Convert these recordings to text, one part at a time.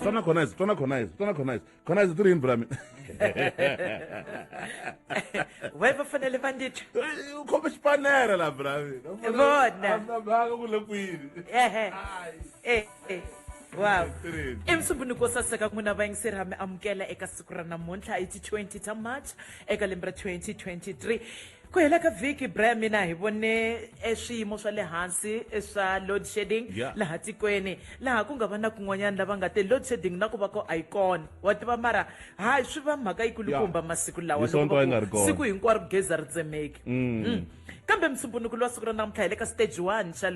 Connizer three in Brahmin. Weva fanele vandithi. Come spanera la Brahmin. Wow. Imsubuniko saseka kumuna vayingiseri hame amukela eka siku ra namuntlha i 20 ta March eka lembe ra 2023. Ku hela ka vhiki Brahmin hi vone swiyimo swa le hansi swa load shedding laha tikweni laha ku nga va na kun'wanyana lava nga te load shedding na ku va ko icon wa tiva mara hayi swi va mhaka yikulukumba masiku lawa siku hinkwaro gezi ri tsemeki kambe msumbunuko wa siku ra namuntlha hi le ka stage 1 xa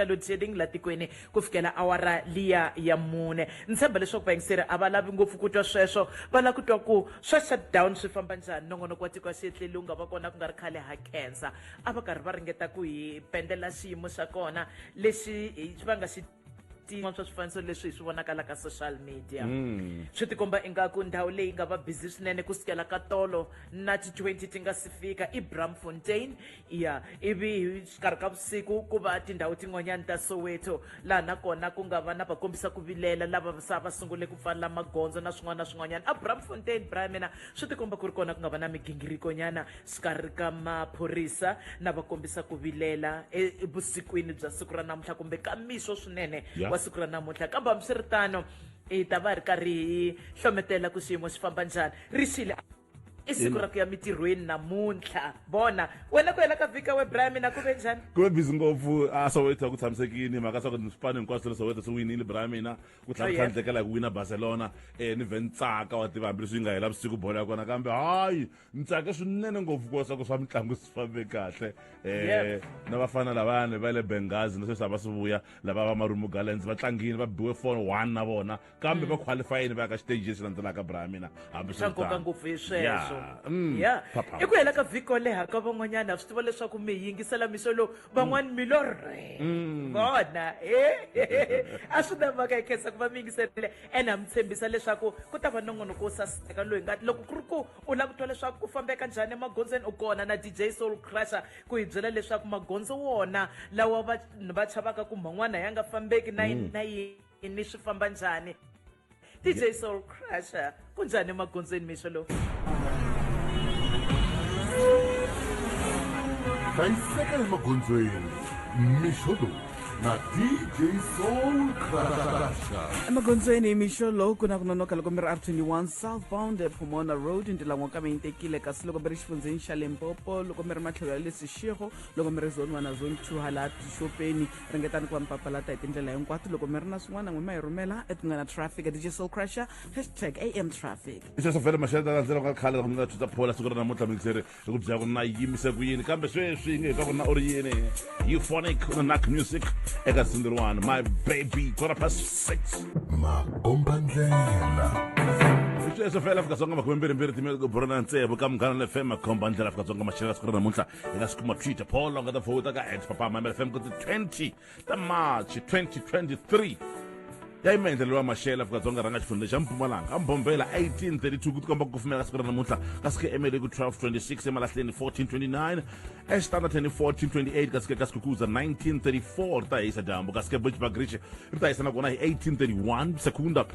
load shedding la tikweni ku fikela awara liya ya mune ni tshemba leswaku vayingiseri a va lavi ngopfu ku twa sweswo va lava ku twa ku swa shutdown swi famba njhani nongonoko wa tiko xiyetleli wu nga va kona ku nga ri khale ha cancer a va karhi va ringeta ku hi pendela xiyimo xa kona lexi va nga xi swa swifaniso leswi hi swi vonakala ka social media swi tikomba ingaku ndhawu leyi nga va busy swinene ku sukela ka tolo na ti-20 ti nga si fika i Braamfontein ivi xikarhi ka vusiku ku va tindhawu tin'wanyana ta Soweto laha nakona ku nga va na vakombisa ku vilela lava va sungule ku pfalela magondzo na swin'wana na swin'wanyana a Braamfontein Brahmina swi tikomba ku ri kona ku nga va na migingirikonyana xikarhi ka maphorisa na vakombisa ku vilela evusikwini bya siku ra namuntlha kumbe kamiso swinene siku ra namuntlha kambe hambiswiritano hi ta va ri karhi hi hlometela ku xiyimo xi famba njhani ri xile i siku ra ku ya mitirhweni namuntlha bona wena ku hela ka vhika we Brahmin a ku ve njhani ku ve busy ngopfu a Soweto ku tshamisekini mhaka swa ku swipano hinkwaswo le Soweto swi winile Brahmin ku tlhandlekela ku wina Barcelona ni ve ntsaka wa tiva hambileswi yi nga hela vusiku bolo ya kona kambe hayi ntsake swinene ngopfu ku swa mitlangu swi fambe kahle na vafana lavayani va le Benghazi na sweswi a va swi vuya lava va Marumo Gallants va tlangini va biwe 4-1 na vona kambe va qualifyini va ya ka xiteji lexi landzelaka Brahmin swa nkoka ngopfu hi sweswo i ku hela ka vhiko leha ka van'wanyana swi tiva leswaku mi yingisela miso lowu van'wani milorre vona a swi na mhaka hi khensa ku va mi yingiserile ene ha mi tshembisa leswaku ku ta va nongonoko wo saseka loyi nga loko ku ri ku u lava ku twa leswaku ku fambeka njhani emagondzweni u kona na DJ Soul Crusher ku hi byela leswaku magondzo wona lawa va chavaka ku man'wana ya nga fambeki na yini swi famba njhani DJ Soul Crusher ku njhani emagondzweni misho lowu hlayiseka emagondzweni mixolo na DJ Soul Crusher emagondzweni mixolo ku na ku nonoka loko mi ri R21 southbound Pomona Road ndilangwa ka mi tekile kasi loko mi ri xifundzeni xa Limpopo loko mi ri matlhelo ya le Seshego loko mi ri zone 1 na zone 2 hala tixopeni ringetani ku va mi papalata hi tindlela hinkwato loko mi ri na swin'wana n'wi ma hi rhumela etingana traffic DJ Soul Crusher #AM_traffic sweswo vhele maxeleta landzela ka khale mi nga thusa phola siku ra namuntlha mixeri hi ku byela ku na yimise ku yini kambe sweswi yi nge hi twa ku na u ri yini euphonic na Knack Music eka Sindirwana my baby 6:15 makombandlela sweswo vhele Afrika-Dzonga makumembirhimbirhi timile ku burana ntsevu ka Munghana FM makombandlela Afrika-Dzonga maxela siku ra namuntlha hi nga sikuma Twitter phola nga ta vhota ka @Phaphama FM ku ti 20 ta March 2023 ya imendlelo wa maxela Afrika-Dzonga ranga xifundzeni xa Mpumalanga Mbombela 1832 ku tikomba ku kufumela siku ra namuntlha kasi ke Emele ku 1226 emalahleni 1429 eXitandani 1428 kasi ke Kasikukuza 1934 ta hisa dyambu kasi ke Bushbuckridge ri ta hisa na kona hi 1831 Sekunda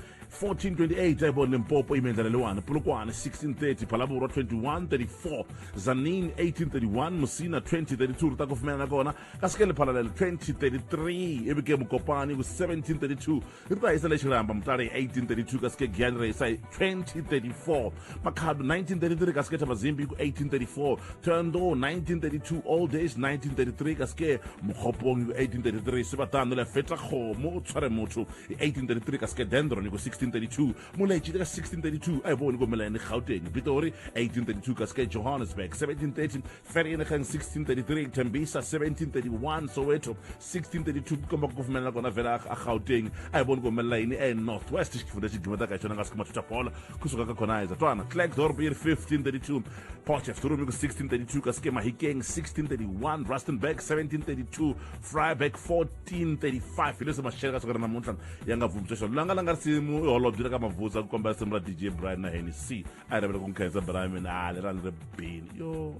1428 ayibona Limpopo imendlelo wani Polokwane 1630 Phalaborwa 2134 Zanin 1831 Musina 2032 ri ta kufumela na kona kasi ke Lephalale 2033 ivi ke Mokopani ku 1732 ri ta hisa le Xirhamba Mutale 1832 kasi ke Giyani ri hisa 2034 Makhado 1933 kasi ke Thabazimbi ku 1834 Tondo 1932 All Days 1933 kasi ke Mokgopong 1833 Sebatano le Fetlakgomo o tshware motho 1833 kasi ke Dendron ku 1632 Moleji ka 1632 ayibona ku Melane Gauteng Pitori 1832 kasi ke Johannesburg 1730 Vereeniging 1633 Tembisa 1731 Soweto 1632 komba ku kufumela kona vela a Gauteng ayibona ku Melane Northwest xifunda xigimeta ka xona nga sikuma Tutaphola kusuka ka Connizer twana Klerksdorp 1532 Potchefstroom ku 1632 kasi ke Mahikeng 1631 Rustenburg 1732 Vryburg 1435 hileswi maxelo ka siku ra namuntlha ya nga vumbi sweswo langa risimu holobye ka mavuza ku komba risimu ra DJ Brian na Hennessy a ri ku nkhensa Brahmin le ra le bini yo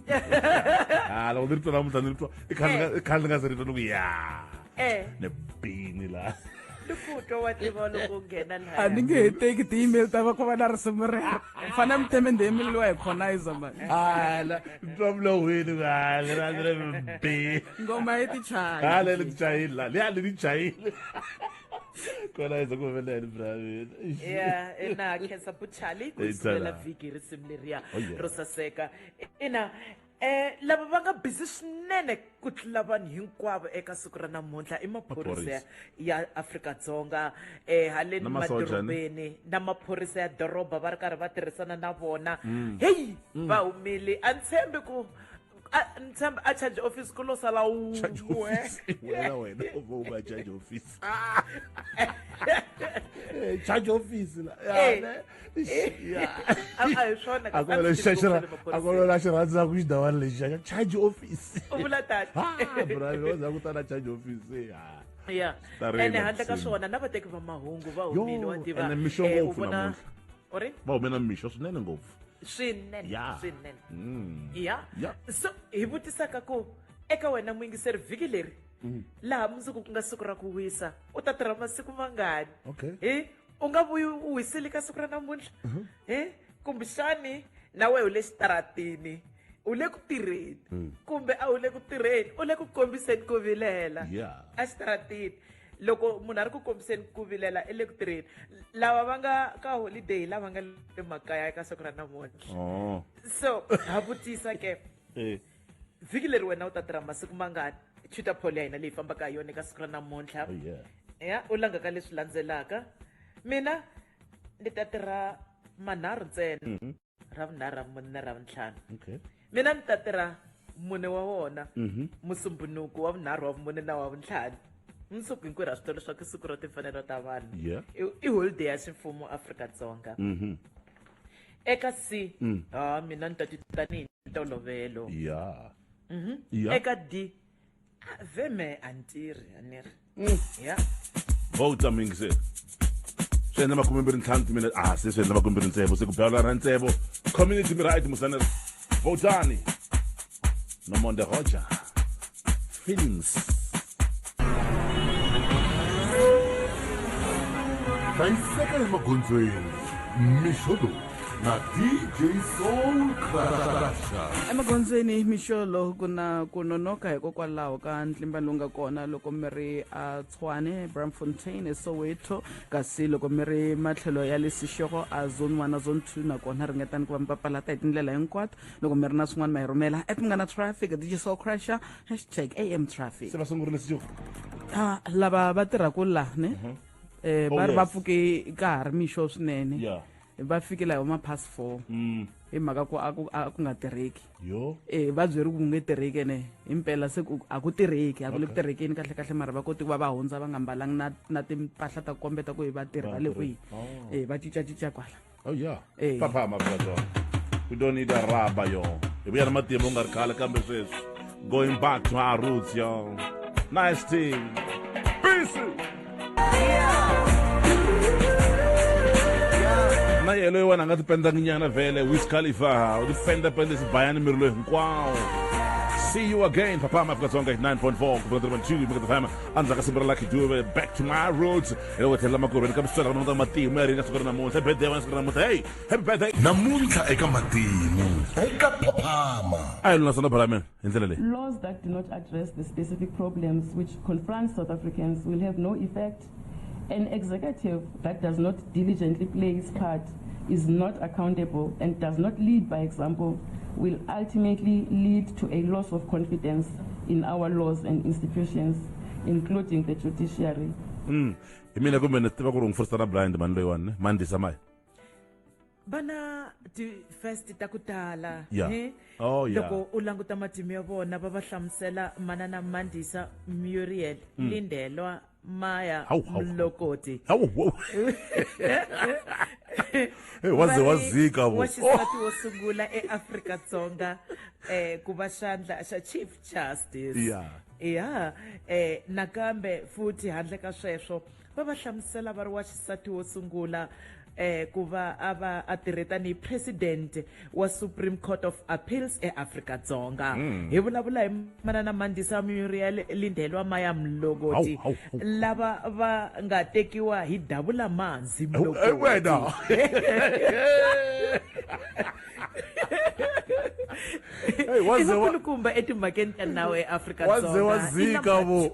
loko ni twa namuntlha ni twa i khale nga se ri twa ku ya ne bini la Lukuto wa tiva loko nghena a ni nge he teki ti-email ta va ko va na risimu rero fana mi teme ndemeliwa hi Connizer man hala twa wini hala randre be ngoma yi ti chayi hala le chayile la le di chayile kona izo ku veleni bravi ya ina khensa puchali ku sivela vhiki risimu leriya ro saseka ina lava va nga busy swinene ku tlula vanhu hinkwavo eka siku ra namuntlha i maphorisa ya Afrika-Dzonga haleni madorobeni na maphorisa ya doroba va ri karhi va tirhisana na vona heyi va humile a ntshembi ku a charge office ku lo sala wena uba charge office charge office la akolo la xirhandza ku xidawani lexi xa charge office u vula tani bravi wa za ku ta na charge office ya ene handle ka swona na vateki va mahungu va humile wa tiva ene mixo ngopfu namuntlha ori va hume na mixo swinene ngopfu swinene Yeah. swinene Yeah. so hi vutisaka ku eka wena mwingiseri vhiki leri laha mundzuku ku nga siku ra ku wisa u ta tirha masiku mangani Okay. u nga vuyi u wisile ka siku ra namuntlha kumbexani na wehe u le xitaratini u le ku tirheni kumbe a wu le ku tirheni u le ku kombiseni ku vilela Yeah. a xitaratini loko munhu a ri ku kombiseni ku vilela i le ku tirheni lava va nga ka holiday lava nga le makaya eka siku ra namuntlha so ha vutisa ke vhiki leri wena u ta tirha masiku mangani chuta polo ya hina leyi fambaka hi yona eka siku ra namuntlha ya u langaka leswi landzelaka mina ni ta tirha manharhu ntsena ra vunharhu ra mune na ra vuntlhanu mina ni ta tirha mune wa wona musumbunuku wa vunharhu wa vumune na wa vuntlhanu nsuku hinkwerhu a swi tiva leswaku i siku ra timfanelo ta vanhu i holiday ya ximfumo Afrika-Dzonga eka C mina ni ta ti tanihi ntolovelo eka D vheme a ni tirhi a ni ri ya vota mingiseri swi endla 25 timinete se swi endla 26 se ku bela ra ntsevo community right musaneri votani nomonde roger feelings hlayiseka emagondzweni mixodo na DJ Soul Crusher emagondzweni mixolo ku nonoka hikokwalaho ka ntlimbano lowu nga kona loko mi ri a Tshwane Braamfontein eSoweto kasi loko mi ri matlhelo ya le Seshego a zone 1 na zone 2 nakona ringetani ku va mi papalata hi tindlela hinkwato loko mi ri na swin'wana ma hi rhumela app mi nga na traffic DJ Soul Crusher #AM_traffic se va sungurile sijo lava va tirhaka la ne va ri va pfuke ka ha ri mixo swinene va fikela hi ma past 4 hi mhaka ku a ku nga tirheki va byeri ku nge tirheki ene himpela se a ku tirheki a ku le ku tirhekeni kahle kahle mara va koti ku va va hundza va nga mbalanga na timpahla ta ku kombeta ku hi vatirhi va le kwihi va cincacinca kwala Phaphama we don't need a rubber yo hi vuya na matimba u nga ri khale kambe sweswi going back to our roots yo nice team peace na yelo yi wena nga tipendanginyana vele Wiz Khalifa u tipendapende sibayani miri loyi hinkwawo see you again Phaphama Afrika-Dzonga 9.4 ku Phaphama andzaka simbira la khiduve back to my roots loko tlhela makurhweni ka miswela ka nonga matimu ya ringa siku ra namuntlha happy birthday wena siku ra namuntlha hey happy birthday namuntlha eka matimu eka Phaphama ayi lona sana bhala mina hi ndlela leyi laws that do not address the specific problems which confront South Africans will have no effect. An executive that does not diligently play its part, is not accountable, and does not lead by example, will ultimately lead to a loss of confidence in our laws and institutions, including the judiciary. Mina kumbe ni tiva ku ri ngifuristana blind mani loyiwani mandisa mayi bana ti-first ta ku tala loko u languta matimu ya vona va va hlamusela manana Mandisa Muriel Lindelwa Maya Mlokoti waze wazika wa xisati wo sungula eAfrika-Dzonga ku va xandla xa Chief Justice nakambe futhi handle ka sweswo va va hlamusela va ri wa xisati wo sungula ku va a va a tirheta ni president wa Supreme Court of Appeals eAfrika-Dzonga hi vulavula hi manana Mandisa Muriel Lindelwa Maya Mlogoti lava va nga tekiwa hi Dabula Manzi Mlogoti kumba etimhakeni ta nawu eAfrika-Dzonga wazika vo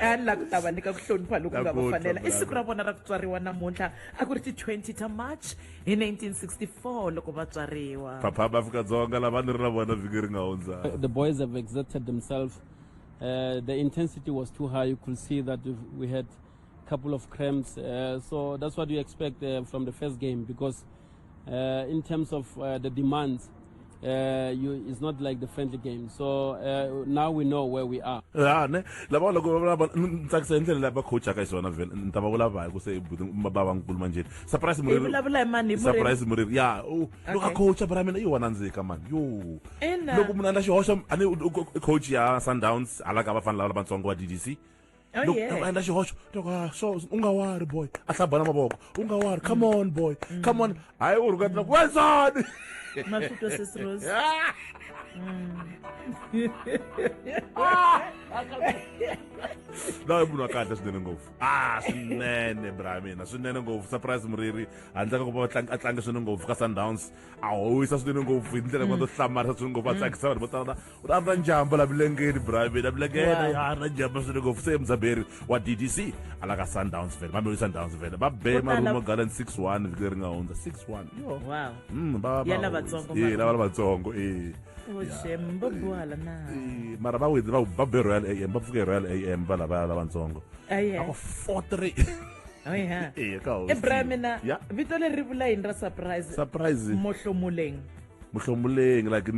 and la ku ta va nyika ku hlonipha loku nga va fanela i siku ra vona ra ku tswariwa namuntlha a ku ri ti 20 ta March hi 1964 loko va tswariwa. Phaphama Afrika-Dzonga lava ni ri na vona vhiki ri nga hundza. The boys have exerted themselves. The intensity was too high. You could see that we had a couple of cramps. So that's what you expect from the first game, because in terms of the demands, it's not like the friendly game. So now we know where we are. Ne lava loko ntsakisa ndlela lava coach aka isona vhele nta va vula va ku se baba nkulu manje surprise muri vulavula hi mani surprise muri ya loko coach bara mina yi wana ndzika man yo loko munhu anda xihoxo ani coach ya Sundowns alaka va fanele lava vatsongo wa DDC loko anda xihoxo loko so unga wari boy ahlabana maboko unga wari come on boy come on hayi urukatla kwenzani Mafito Sis Rose. No, munhu akadla swinene ngopfu swinene bra mina swinene ngopfu surprise muriri handle ka ku va a tlanga swinene ngopfu ka Sundowns a howisa swinene ngopfu hi ndlela kwando hlamarisa swinene ngopfu a tsakisa vanhu vo tala u na njamba la milengeni bra mina milengeni na njamba swinene ngopfu se Mzaberi wa DDC ala ka Sundowns vele mameli Sundowns vele va be Marumo Gallants 6-1 vhiki ri nga hundza 6-1 yo wow ya lava tsongo lava vatsongo Mbabwala na mara va wina va be Royal AM va pfuke Royal AM va lava vatsongo ako 4-3 ka Ebramina vito leri vula yini ra surprise mohlomuleng like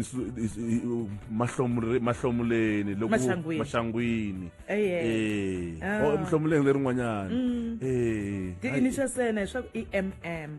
mahlomuleni loko mashangwini mhlomuleni leri n'wanyana ti initial sena swa EMM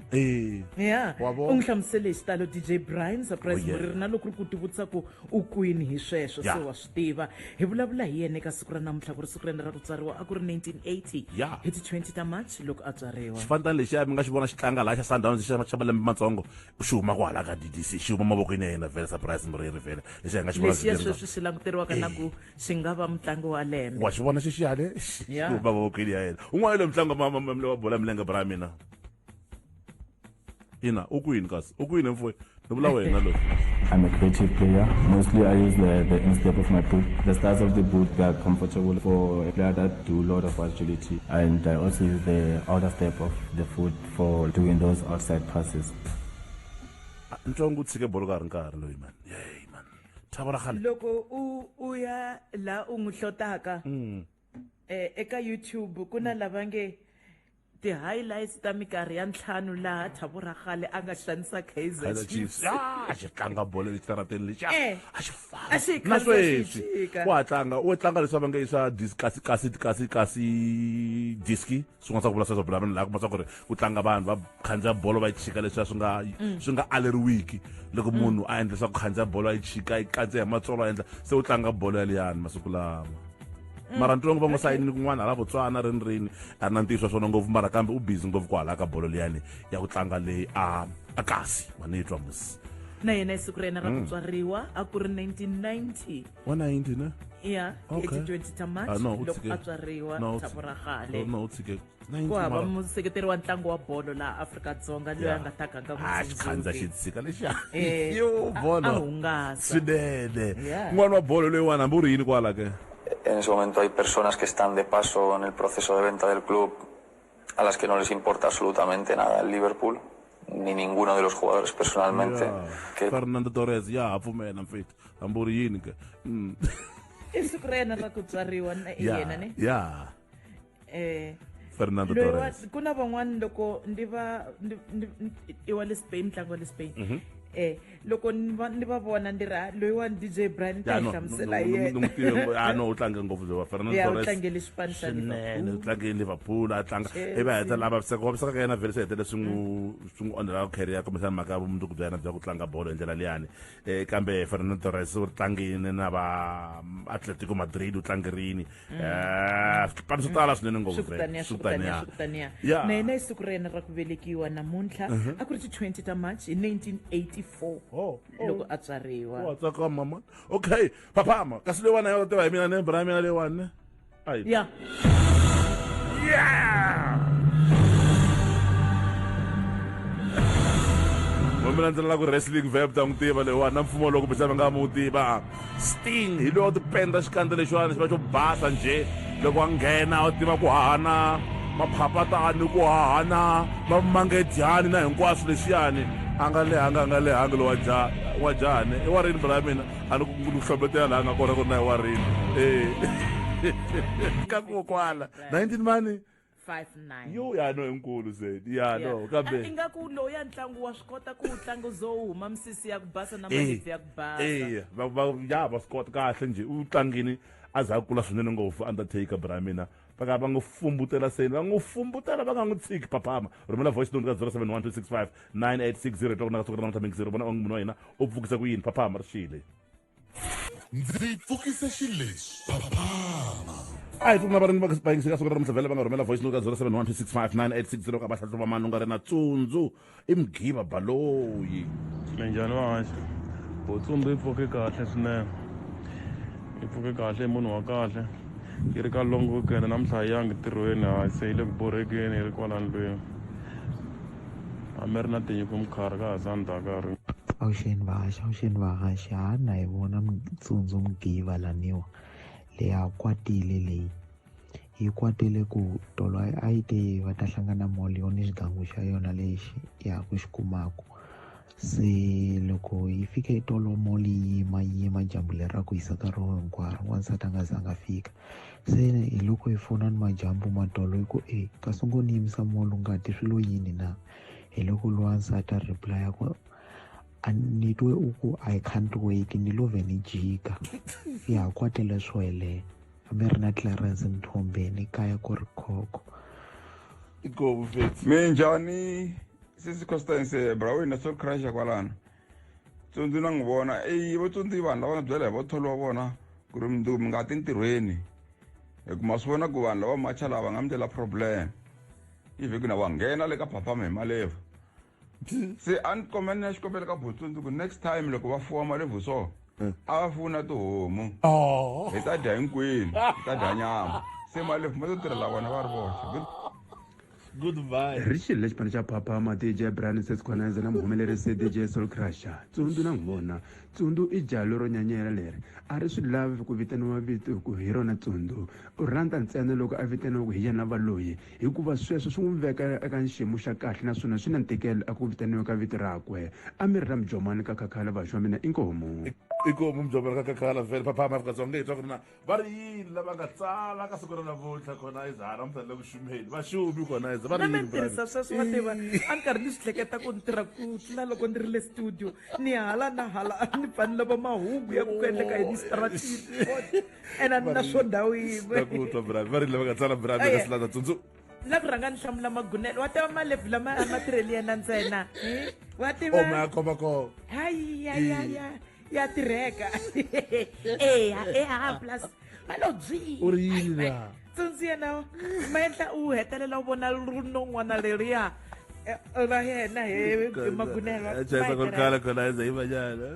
u nhlamusele xitalo DJ Brian surprise muriri na loko ku tivutisa ku u kwini hi sweswo se wa swi tiva hi vulavula hi yena ka siku ra namuntlha ku ri siku ra ku tswariwa a ku ri 1980 hi ti 20 ta March loko a tswariwa xifantani lexi mi nga xi vona xi tlanga laha xa Sundowns xa malembe matsongo xi huma kwala ka DDC xi huma mavokweni ya yena vele surprise muriri vele lexi hi nga xi vona leswi swi languteriwaka na ku xi nga va mutlangi wa lembe wa xi vona xi xiyale xi huma mavokweni ya yena un'wana lo mutlangi wa bola milenge bra mina ina u kwini kasi u kwini mfowethu ni vula wena lo. I'm a creative player. Mostly I use the instep of my boot. The stars of the boot, they are comfortable for a player that do a lot of agility. And I also use the outer step of the foot for doing those outside passes. Ntongo tsike bolo ka nkarhi loyi man. Yey man. Thabara khale. Loko u ya la u nguhlotaka eka YouTube kuna lavange ti highlights ta mikarhi ya ntlhanu laha Thabura khale a nga xanisa Kaizer Chiefs xi tlanga bolo lexitarateni lexi a xi a xi na sweswi wa tlanga leswi va nge isa kasi diski swin'wana swa ku vula sweswo bula laha kuma swa ku ri u tlanga vanhu va khandziya bolo va yi chika leswiya swi nga aleriwiki loko munhu a endla swa ku khandziya bolo a yi chika yi kandziya hi matsolo a endla se u tlanga bolo yaliyani masiku lama mara ntongo va n'wi sayini kun'wana hala Botswana rini a ri na ntiyiso swona ngopfu mara kambe u busy ngopfu kwala ka bolo liyani ya ku tlanga leyi a kasi wa ni twa musi na yena siku rena ra ku tswariwa a ku ri 1990 wa 90 ne hi 20 ta March loko a tswariwa Thabura khale no utsike ku hava museketeri wa ntlangu wa bolo laha Afrika-Dzonga loyi a nga takanga xi khandza xi tsika lexiya yo bolo a hungasa swinene n'wana wa bolo loyiwani hambi u ri yini kwala ke. En ese momento hay personas que están de paso en el proceso de venta del club a las que no les importa absolutamente nada el Liverpool, ni ninguno de los jugadores personalmente. Fernando Torres, pfumela mfethu, hambi u ri yini ke. Siku rena ra ku tswariwa na yena ne? Fernando Torres. Kuna van'wana loko i wa le Spain ntlangu wa le Spain loko ni va vona ni ra loyiwani DJ Brian ta hlamusela yena no u tlanga ngopfu byo Fernando Torres u tlangele xipano xa Liverpool u tlangele Liverpool a tlanga ibe heta lava visa ka yena vele se hetele swin'wi onhela career kumbe sana maka vumundzuku bya yena bya ku tlanga bolo endlela liyani kambe Fernando Torres u tlangile na va Atletico Madrid u tlangerini swipano swo tala swinene ngopfu switania na yena i siku ra yena ra ku velekiwa namuntlha a ku ri ti 20 ta March hi 1984 loko a tswariwa tsaka mama okay Phaphama kasi lewana ya tiva hi mina ne bra mina lewana ai yeah mina ndzi la ku wrestling verb ta n'wi tiva lewana mfumo loko bisa va nga mu tiva Sting hi lo dependa xikandza lexiwana xi va xo basa nje loko a nghena u tiva ku hahana maphapatani ku hahana mamangedyani na hinkwaswo lexiyani a nga lehanga lo wa jahani i warini bra mina a ni ku hlobetela laha nga kona ku ri na i warini ka ku kwala 19 mani 59 yo ya no inkulu zedi ya no kambe ingaku lo ya ntlangu wa swi kota ku tlanga uzo huma misisi ya ku basa na mahifi ya ku basa ya va swi kota kahle nje u tlangini a za kula swinene ngopfu Undertaker bra mina va ngo fumbutela seni va ngo fumbutela va nga n'wi tshiki Phaphama rhumela voice note ka 0712659860 to na ka na mixero bona munhu wa hina u pfukisa ku yini Phaphama ri xile ndzi pfukise xilexi Phaphama ai tuna varani va yingiseka siku ra mhlavela va nga rhumela voice note ka 0712659860 ka vahlahluva mani u nga ri na tsundzu i mgiva baloyi minjhani vahaxi botsumbu yi pfuke kahle swinene yi pfuke kahle i munhu wa kahle yi ri ka long weekend namuntlha yangi ntirhweni se yi le ku borhekeni yi ri kwalani lweyi a mi ri na tinyiko mukharhi ka ha sandzakari Auxeni vahaxi na hi vona Tsundzu Mgiva laniwa leyi a kwatile leyi yi kwatile ku tolo a yi te va ta hlangana mall yona xigangu xa yona lexi ya ku xi kumaku se loko yi fike tolo mall yi yima jambu lera ku yisa ka roho hinkwaro wansati a nga zanga fika se hi loko hi fona ni majambu matolo hi ku ka sungu ni yimisa mall ngati swilo yini na hi loko lo wansati a replya ku a ni twe u ku I can't wait ni love ni jika ya kwatele swo hele mi ri na Clarence Nthombeni kaya ku ri khoko go fit minjhani sisi Constance bra wena so crash kwalana Tsundzu na ngivona vo Tsundzu vanhu lava nga byela hi vo tholo wa vona ku ri mi nga ti ntirhweni hi ku ma swi vona ku vanhu lava macha lava nga mi ndlela problem ivi ku na wa nghena le ka Phaphama hi maleva se a ni kombela na xikombelo ka Tsundzu ku next time loko va fuwa malevu so a va funa tihomu hi ta dya hinkwenu hi ta dya nyama se malevu ma to tirhela vona va ri voxe goodbye ri xilo lexi xipano xa Phaphama DJ Brian Connizer na muhumelerisi DJ Soul Crusher Tsundzu na n'wi vona Tsundzu i jalo ro nyanyela leri a ri swi lavi ku vitaniwa vito ku hi rona Tsundzu u rhandza ntsena loko a vitaniwa ku hi yena valoyi hikuva sweswo swi n'wi veka eka xiyimo xa kahle naswona swi na ntikelo a ku vitaniwa ka vito rakwe a mi ri ra mujomani ka khakhala vaxi wa mina inkomu ikomu mujomani ka khakhala vele Phaphama Afrika-Dzonga hi twa ku ri na va ri yini lava nga tsala ka siku ra namuntlha Connizer namuntlha le ku shumeni va xumi Connizer va ri yini tirhisa sweswo va tiva a ni karhi ni swi hleketa ku ni tirha ku tlula loko ni ri le studio ni hala na hala a ni pfani lava mahungu ya ku endleka hi stratini and a ni na swo ndhawu yin'we nakutwa bra va ri lava nga tsala bra ka silata Tsundzu la ku rhanga ni hlamula magunelo wa tiva malevu lama matirheli yena ntsena wa tiva ma khoma ko hayi ya tirheka plus malobyi u ri yini la Tsundzu yena maendla u hetelela u vona rin'wana leriya ra yena he magunelo chesa ku khala Connizer hi manyana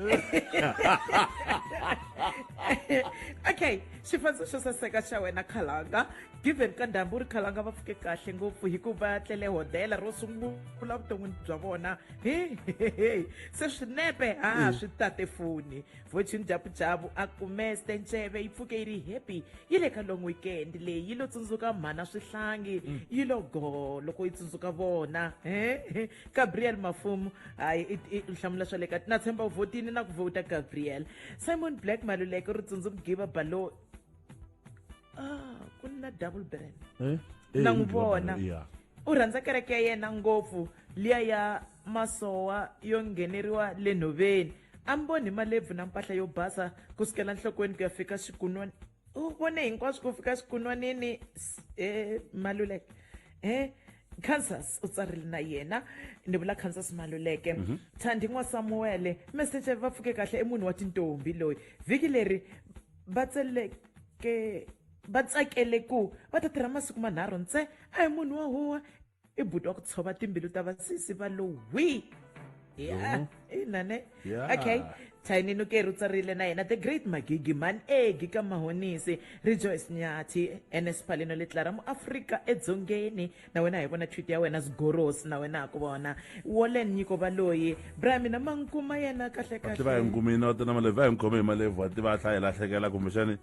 okay xifaniso xo saseka xa wena Khalanga given ka ndhambu ri Khalanga va fike kahle ngopfu hikuva tlele hodela ro sungula vuton'wini bya vona se swinepe swi tate foni Fortune jabujabu a kume Stencheve yi pfuke yi ri happy yi le ka long weekend leyi yi lo tsundzuka mhana swihlangi yi lo go loko yi tsundzuka vona Gabriel Mafumu hayi hlamula swa le ka na tshemba votini na ku vota Gabriel Simon Black Maluleke ri Tsundzu Mgiva balo ku na double brand na n'wi vona u rhandza kereke ya yena ngopfu liya ya masowa yo ngheneriwa le nhoveni amboni malebvu na mpahla yo basa kusukela nhlokweni ku ya fika xikunwani u vone hinkwaswo ku fika xikunwanini Maluleke Kansas u tsarile na yena ni vula Kansas Maluleke Thandi n'wa Samuele message va pfuke kahle emunhu wa tintombi loyi vhiki leri va tsakele ku va ta tirha masiku manharhu ntse a hi munhu wa huwa i buti wa ku tshova timbilu ta vasisi va lowi inane okay Tiny Nukeri u tsarile na yena the great Magigi man egi ka mahonisi Rejoice Nyati NS Palino Letlara mu Afrika edzongeni na wena hi vona tweet ya wena Sgoros na wena ku vona Wolen Nyiko Baloyi Brami na mankuma yena kahle kahle va ngumina wa tana maleva ngome malevu ati va hlayela hlekela kumbe xani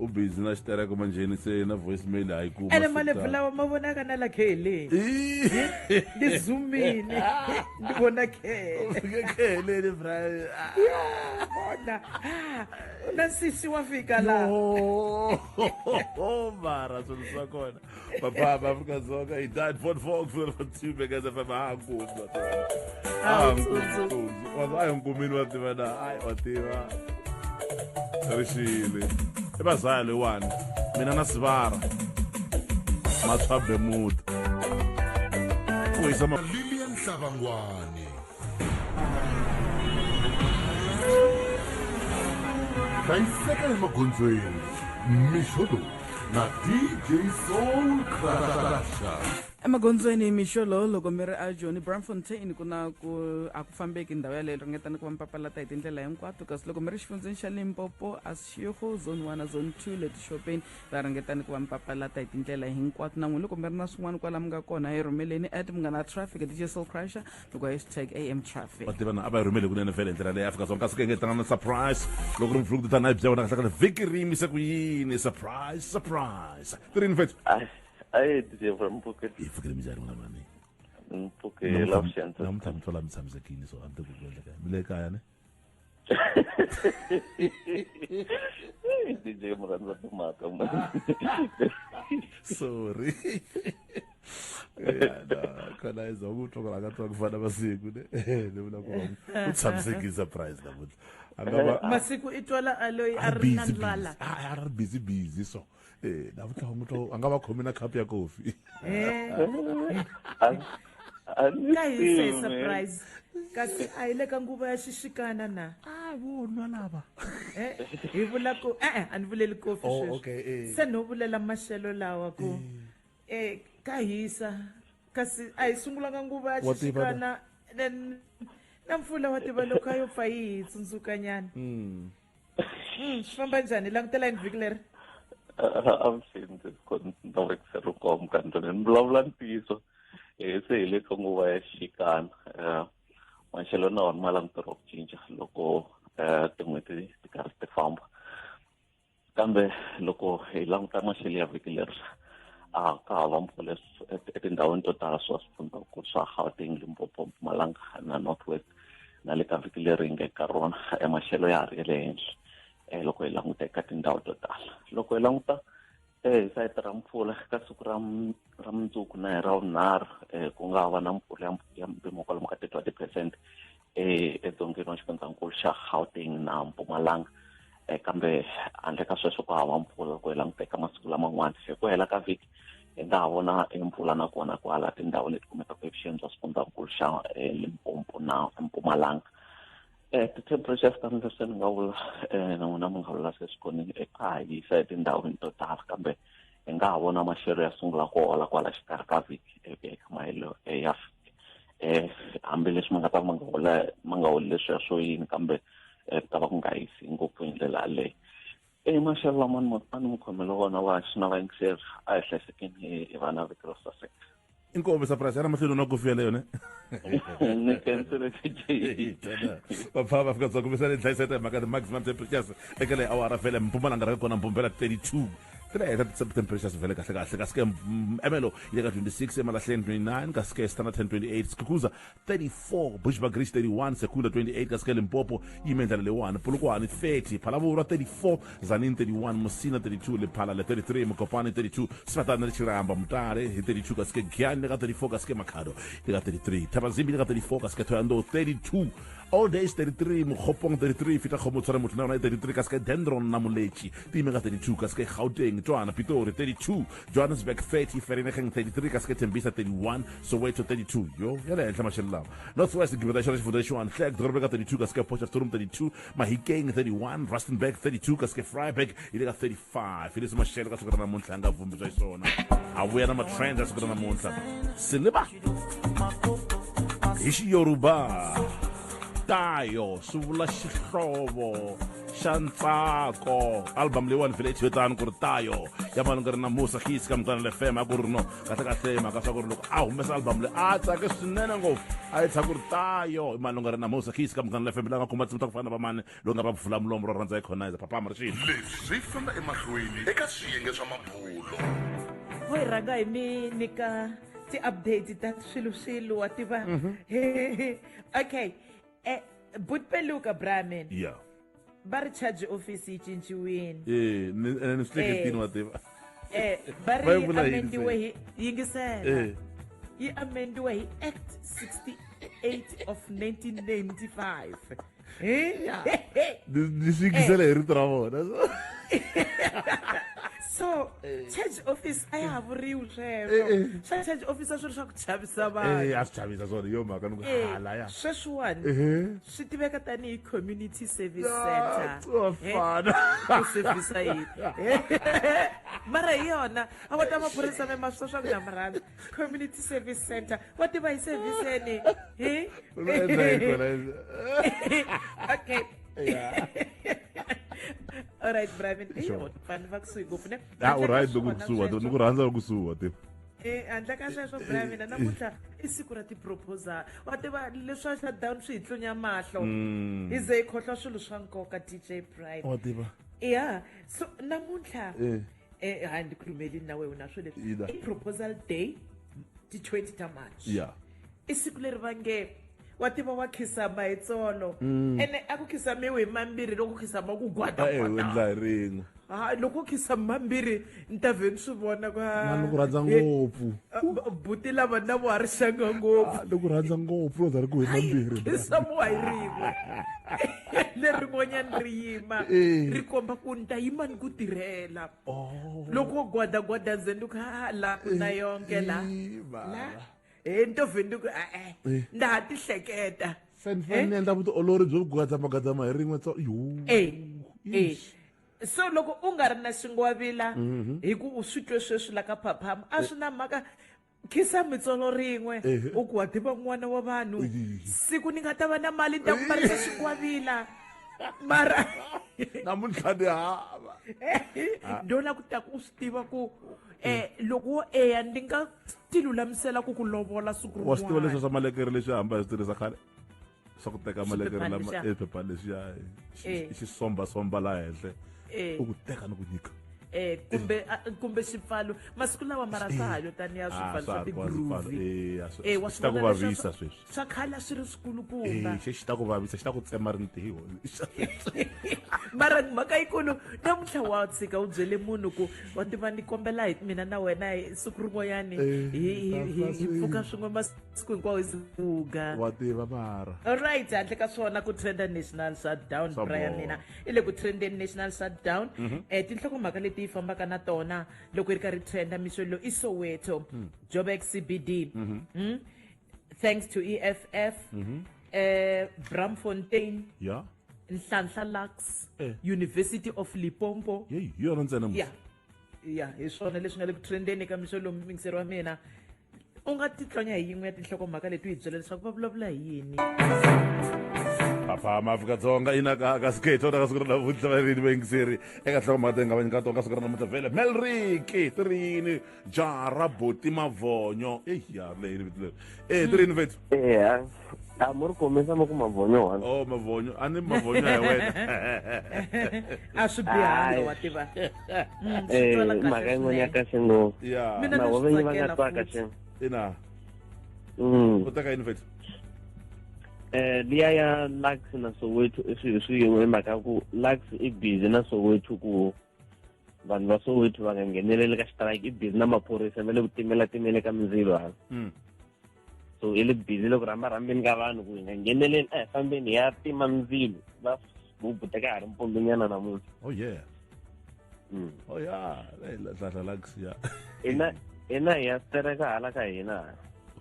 u busy na xitereko manjeni se na voicemail hayi kuma ene malevu lawa ma vonaka na la khele ndi zoomini ndi vona khele ni bra bona na sisi wa fika la mara so swa kona papa Afrika Dzonga he died for two because of a ngumba wa ngumini wa tivana ai wa tiva rishile ebazali wani mina na Sivara mathwabe muta uyisama Lilian Sabangwane hlayiseka emagondzweni mixolo na DJ Soul Crusher emagondzweni mixolo loko mi ri eJoni Braamfontein ku na a ku fambeki ndhawu yaleyo ringetani ku va mi papalata hi tindlela hinkwato kasi loko mi ri xifundzeni xa Limpopo Ashigo zone 1 na zone 2 le tixopeni va ringetani ku va mi papalata hi tindlela hinkwato na n'wina loko mi ri na swin'wana kwala mi nga kona hi rhumeleni @mungana traffic DJ Soul Crusher loko #AM traffic va tivana a va yi rhumele kunene vhele hi ndlela leyi Afrika Dzonga kasi ku engetana na surprise loko ri mfuluku titana hi bya wena kahlakala vhiki rimise ku yini surprise tirini fethu Ai DJ Mpuke. Ifukile njani wena mani? Mpuke love center. Namtha ngithola mthamzekini so ante kukwenza ka. Mile kaya ne? DJ Mranza Tumaka mani. Sorry. Yeah, Connizer ukuthoka akathi akufana masiku ne. Lebula kwa. Uthamzekini surprise namuthi. Angaba masiku itwala aloyi arinandlala. Ari busy so. Navuta umuntu angaba khoma na cup ya coffee. Kayise surprise. Kasi ayileka nguva ya xixikana na. Vunwa lava. Hi vula ku anivuleli coffee sweswi. Oh okay. Se no vulela maxelo lawa ku kayisa kasi ayisungulanga nguva ya xixikana then na mpfula wa tiva loko ayo pfa yi tsundzuka nyana. Famba njhani langutela hi vhiki leri? I've seen this direct Sercom country and vulavula ntiyiso se hi le ka nguva ya xikana maxelo na wona ma langutela ku cinca loko tin'hweti ti karhi ti famba kambe loko hi languta maxelo ya vhiki leri a ka hava mpfula etindhawini to tala swa swifundzankulu swa Gauteng Limpopo Mpumalanga na North West na le ka vhiki leri hi nga eka rona maxelo ya ha ri le henhla loko hi languta eka tindhawu to tala loko hi languta sayiti ra mpfula ka siku ra mundzuku na hi ra vunharhu ku nga va na mpfula ya mpimo kwalomu ka 30% edzongeni wa xifundzankulu xa Gauteng na Mpumalanga kambe handle ka sweswo ku hava mpfula loko hi languta eka masiku laman'wana hi ku hela ka vhiki hi nga ha vona mpfula nakona kwala tindhawu leti kumekaka evuxeni bya xifundzankulu xa Limpopo na Mpumalanga ti-temperatures ta leswi ni nga vula na n'wina mi nga vula sweswikonini ka ha yisa etindhawini to tala kambe hi nga ha vona maxelo ya sungula ku hola kwala xikarhi ka vhiki eka mahelo ya hambileswi ma nga ta ma nga holi leswiya swo yini kambe ku ta va ku nga hisi ngopfu hi ndlela yaleyo maxelo lama a ni mi khomele vona vaxi na vayingiseri a hi hlayisekeni hi vana vhiki ro saseka inkobe surprise yana mahlweni na kofi yaleyo ne ni kensele Papa Afrika Dzonga kumbe sale hlayiseta mhaka the maximum temperatures eka le awara vhele Mpumalanga ra kona mpumbela 32 temperatures vele kahle kahle kaske Emelo ile ka 26 Emalahleni 29 kaske Standard 10 28 Skukuza 34 Bushbuckridge 31 Secunda 28 kaske Limpopo imendlela le 1 Polokwane 30 Phalaborwa 34 Zanin 31 Musina 32 Lephala le 33 Mokopane 32 Sfatana le Chiramba Mutare 32 kaske Giani ka 34 kaske Makhado le ka 33 Tabazimbi le ka 34 kaske Thoyando 32 All Days 33 Mkhopong 33 Fita Khomotsare Mutana 33 kaske Dendron Namulechi Time ka 32 kaske Gauteng Tshwana Pitori 32 Johannesburg 30 Vereeniging 33 kaske Tembisa 31 Soweto 32 yo yale enhla mashela Northwest Gibedashara Foundation Flag Drobeka 32 kaske Potchefstroom 32 Mahikeng 31 Rustenburg 32 kaske Vryburg ile ka 35 ile mashela ka sokana namunhla ngavumbiswa isona abuya nama trends asokana namunhla siliba ishi Yoruba Tayo suvula xihlovo xa ntsako album leyiwani vile ithiyotani ku ri Tayo ya malungana na Musa Khisi ka Mutana FM a ku ri no kahle kahle mhaka swa ku ri loko a humesa album leyi a tsake swinene ngopfu a yi tsha ku ri Tayo malungana na Musa Khisi ka Mutana FM la nga kuma tsumta ku fana na vamani lowu nga va pfula mulomo ro rhandza hi Connizer Phaphama rixini leswi famba emahlweni eka swiyenge swa mabulo Hoy ranga hi mi nyika ti-update ta swilo wa tiva okay Butpeluka Brahmin yeah bari charge office yi cinciwini ni sleketini wa tiva bari amendiwe yingisela yi amendiwe hi Act 68 of 1995 ni swikisela hi rito ra vona so charge office a ya ha vuriwi sweswo swa charge office a swi ri swa ku chavisa vanhu a swi chavisa swona yo mhaka ni ku hala ya sweswiwani swi tiveka tanihi community service center ku sevhisa yini mara hi yona a va ta maphorisa me maswo swa ku na marhandza community service center wa tiva hi serviseni okay all right Brahmin fani va kusuhi ngopfu ne alright loko kusuwa ni ku rhandza loko kusuwa tiva handle ka sweswo Brahmin namuntlha i siku ra ti-proposal wa tiva leswa shutdown swi hi tlunya mahlo hi ze hi khohlwa swilo swa nkoka DJ Prime wa tiva yeah so namuntlha hayi ndi khulumelini na wehe na swo leswi i proposal day ti-20 ta March yeah i siku leri va nge wa tiva wa khisama hi tsolo ene a ku khisamiwe hi mambirhi loko khisama ku gwada endla hi rin'we loko khisama mambirhi ni ta vheni swi vona mani ku rhandza ngopfu buti lava na vo harixanga ngopfu loko rhandza ngopfu loko ri ku hi mambirhi khisamiwa hi rin'we lerin'wanyani ri yima ri komba ku ni ta yima ni ku tirhela loko gwada ndzeni ni ku la ku na yonke la ntovheni ku nda ha ti hleketa fanele endla vutiolori byo gadzama hi rin'we so loko u nga ri na xingwavila hi ku u swi twe sweswi la ka Phaphama a swi na mhaka khisa mitsolo rin'we u ku wa tiva n'wana wa vanhu siku ni nga ta va na mali ni ta ku mbarisa xingwavila mara namuntlha ni hava ndona ku ta ku swi tiva ku loko wo eya ndi nga ti lulamisela ku ku lovola siku wa swi tiva leswi swa malekere leswi hamba hi swi tirhisa khale swa ku teka malekere lama phepha lexiya xisomba laha henhle u ku teka ni ku nyika kumbe xipfalo masiku lawa marasahayo taniya swipfalo swa ti-groovy xi ta ku vavisa sweswi swa khale a swi ri swikulukumba xi ta ku vavisa xi ta ku tsema rintiho mara mhaka yikulu namuntlha wa tshika u byele munhu ku wa tiva ni kombela hi mina na wena hi siku rin'wanyani hi pfuka swin'we masiku hinkwawo hi sivuga wa tiva mara alright handle ka swona ku trenda national shutdown Brian mina i le ku trendeni national shutdown tinhlokomhaka leti yi fambaka na tona loko yi ri karhi trenda miswelo i Soweto Joburg CBD thanks to EFF Bramfontein Nhlanhla Lux University of Limpopo yona ntsena hi swona leswi nga le ku trendeni eka miswelo mingiseri wa mina u nga titlonya hi yin'we ya tinhlokomhaka leti u hi byela leswaku va vulavula hi yini Phaphama Afrika-Dzonga ina ka skate ka siku ra namuntlha varindzi vayingiseri eka nhlokomhaka hi nga va nyika tona ka siku ra namuntlha vhele Melriki Tirini Jara Boti Mavonyo ya leyi vito leri Tirini vethu muri komisa mo ku Mavonyo wa oh Mavonyo ani Mavonyo ya wena a swi bihanga wa tiva mhaka yin'wana ya kahle ngopfu mina na vovenyi va nga twa kahle ina u teka yini vethu liya ya Lux na Soweto swi yin'we mhaka ku Lux i busy na Soweto ku vanhu va Soweto va nga ngheneleli ka strike i busy na maphorisa va le ku timela ka mindzilo hala so i le busy loko rhambeni ka vanhu ku nga ngheneleli fambeni ya tima mindzilo va bubuteka ha ri mpombenyana namuntlha oh yeah hlahla Lux ya ina hi ya stereka hala ka hina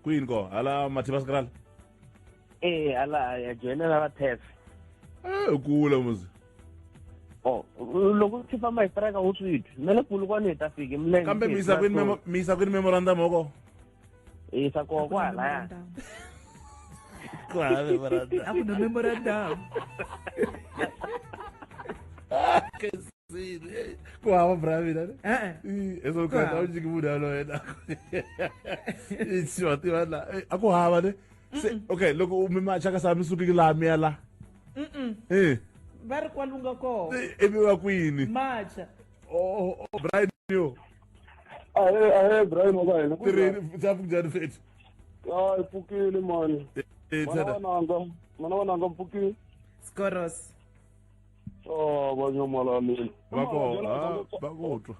kwini ko hala Mathibas Kral ala ya joinela va TEF kula muzi loko ti famba hi strike u swithu na le Polokwane hi ta fika milenge kambe misa kwini memorandum oko sa ko kwala kwala memorandum a ku na memorandum ku hava bravina eso kanta unjiki muda lo yena itsiwa tivana aku hava ne okay loko umimacha ka sami suki la miela va ri kwalunga ko ebiwa kwini macha Brian yo Brian wa wena Tirini tsafu njani fethu pukile mani mana wananga mpukile Skoros vanyomalamile bakotwa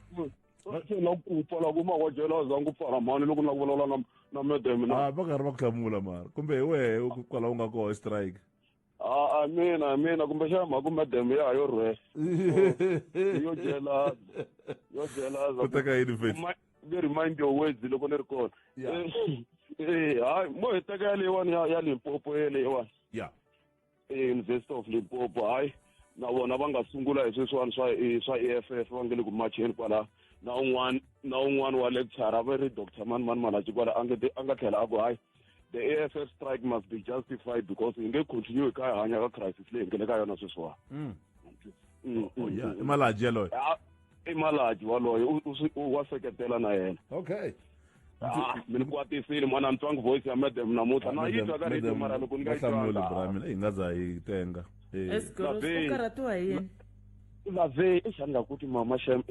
la kupala kuma kwajela zangu Phaphama loko na vulavula na madam na va karhi va ku hlamula mara kumbe hi wehe kwala u nga koho strike mina kumbe xa mhaku madam ya yo rhwe yo jela u teka yini fethu ni remind your words loko ni ri kona hayi mo hi teka leyiwani ya Limpopo leyiwani University of Limpopo hayi na vona va nga sungula hi sweswiwani swa EFF va nge le ku macheni kwala na un'wana wa lecturer va ri Dr. Mani Malachi kwala a nga tlhela a ku hayi the AFF strike must be justified because hi nge continue ka hi hanya ka crisis leyi hi nge le ka yona sweswiwani i Malachi yaloyo i Malachi waloyo wa seketela na yena okay mini kwatisile mwana ntwangu voice ya madam namuntlha na yi twa ka rito mara loko ni nga yi twanga hi nga za hi tenga Skoros u karhatiwa hi yini vave xani nga kuti mama shem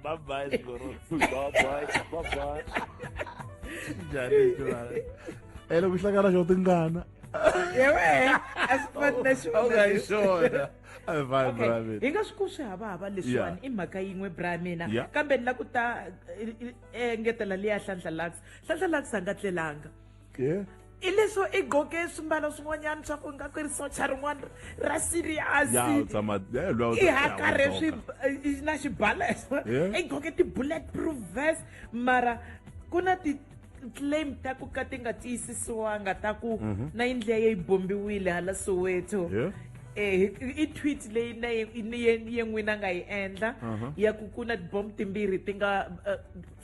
bye Skoros bye njani loko hlangana xo tingana yewe a swi fani na xona hi nga swi ku swi havahava leswiwani i mhaka yin'we Bramina kambe ni la ku ta engetela liya Hlanhla Lux a nga tlelanga i leswo i goke swimbalo swin'wanyana swa ku nga ku ri socha rin'wana ra serious i hakarhe na xibalesa i goke ti-bullet proof vest mara ku na ti-claim ta ku ka ti nga tiyisisiwanga ta ku na yindliya yi bombiwile hala Soweto i tweet leyi ye n'wina nga yi endla ya ku ku na bomb timbirhi ti nga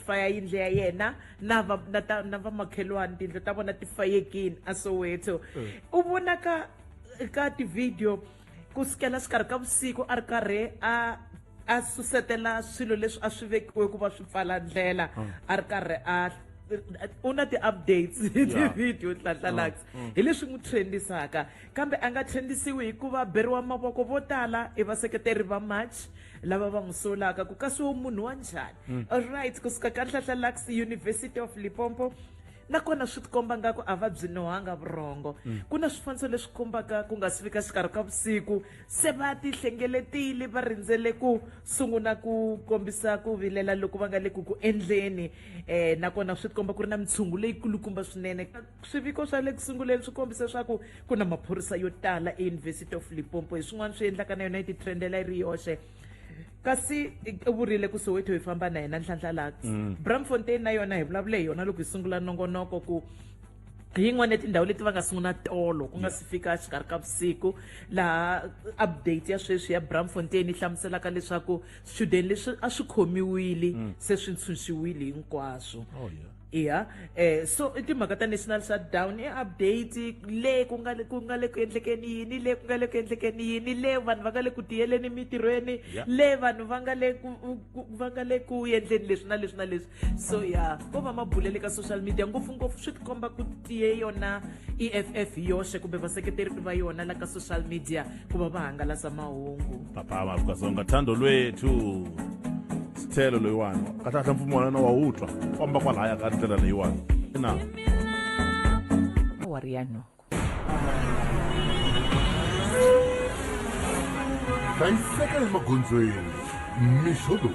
faya yindlu ya yena na vamakhelwani tindlu ta vona ti fayekini a Soweto u vona ka ti-video ku sukela xikarhi ka vusiku a ri karhi a susetela swilo leswi a swi vekiwe ku va swi pfala ndlela a ri karhi u na ti-updates ti-video Hlanhla Lux hi leswi n'wi trendisaka kambe a nga trendisiwi hikuva beriwa mavoko vo tala i vaseketeri va march lava va n'wi solaka ku kasiwo munhu wa njhani alright kusuka ka Hlanhla Lux University of Limpopo nakona swi tikomba nga ku a va byi nohanga vurhongo ku na swifaniso leswi kombaka ku nga si fika xikarhi ka vusiku se va ti hlengeletile va rindzele ku sungula ku kombisa ku vilela loko va nga le ku endleni nakona swi tikomba ku ri na mitshungu leyikulukumba swinene swiviko swa le ku sunguleni swi kombisa leswaku ku na maphorisa yo tala eUniversity of Limpopo hi swin'wana swi endlaka na yona yi titrendela yi ri yoxe kasi u vurile ku Soweto hi famba na yena Hlanhla Lux Braamfontein na yona hi vulavule hi yona loko hi sungula nongonoko ku hi yin'wana ya tindhawu leti va nga sungula tolo ku nga si fika xikarhi ka vusiku laha update ya sweswi ya Braamfontein yi hlamuselaka leswaku swichudeni leswi a swi khomiwile se swi tshunxiwile hinkwaswo Yeah. So timhaka ta national shutdown update le ku nga le ku endlekeni yini le ku nga le ku endlekeni yini le vanhu va nga le ku tiyeleni emitirhweni le vanhu va nga le ku endleni leswi na leswi na leswi so yeah ko va mabulele ka social media ngopfungopfu swi tikomba ku tiye yona EFF yoxe kumbe vaseketeri va yona la ka social media ku va va hangalasa mahungu Phaphama Afrika-Dzonga thando lwethu sithelo loyiwani kahlahla mfumo wona wa utwa komba kwalaya ka ndlela leyiwani na Wariano hlayiseka emagondzweni mishodo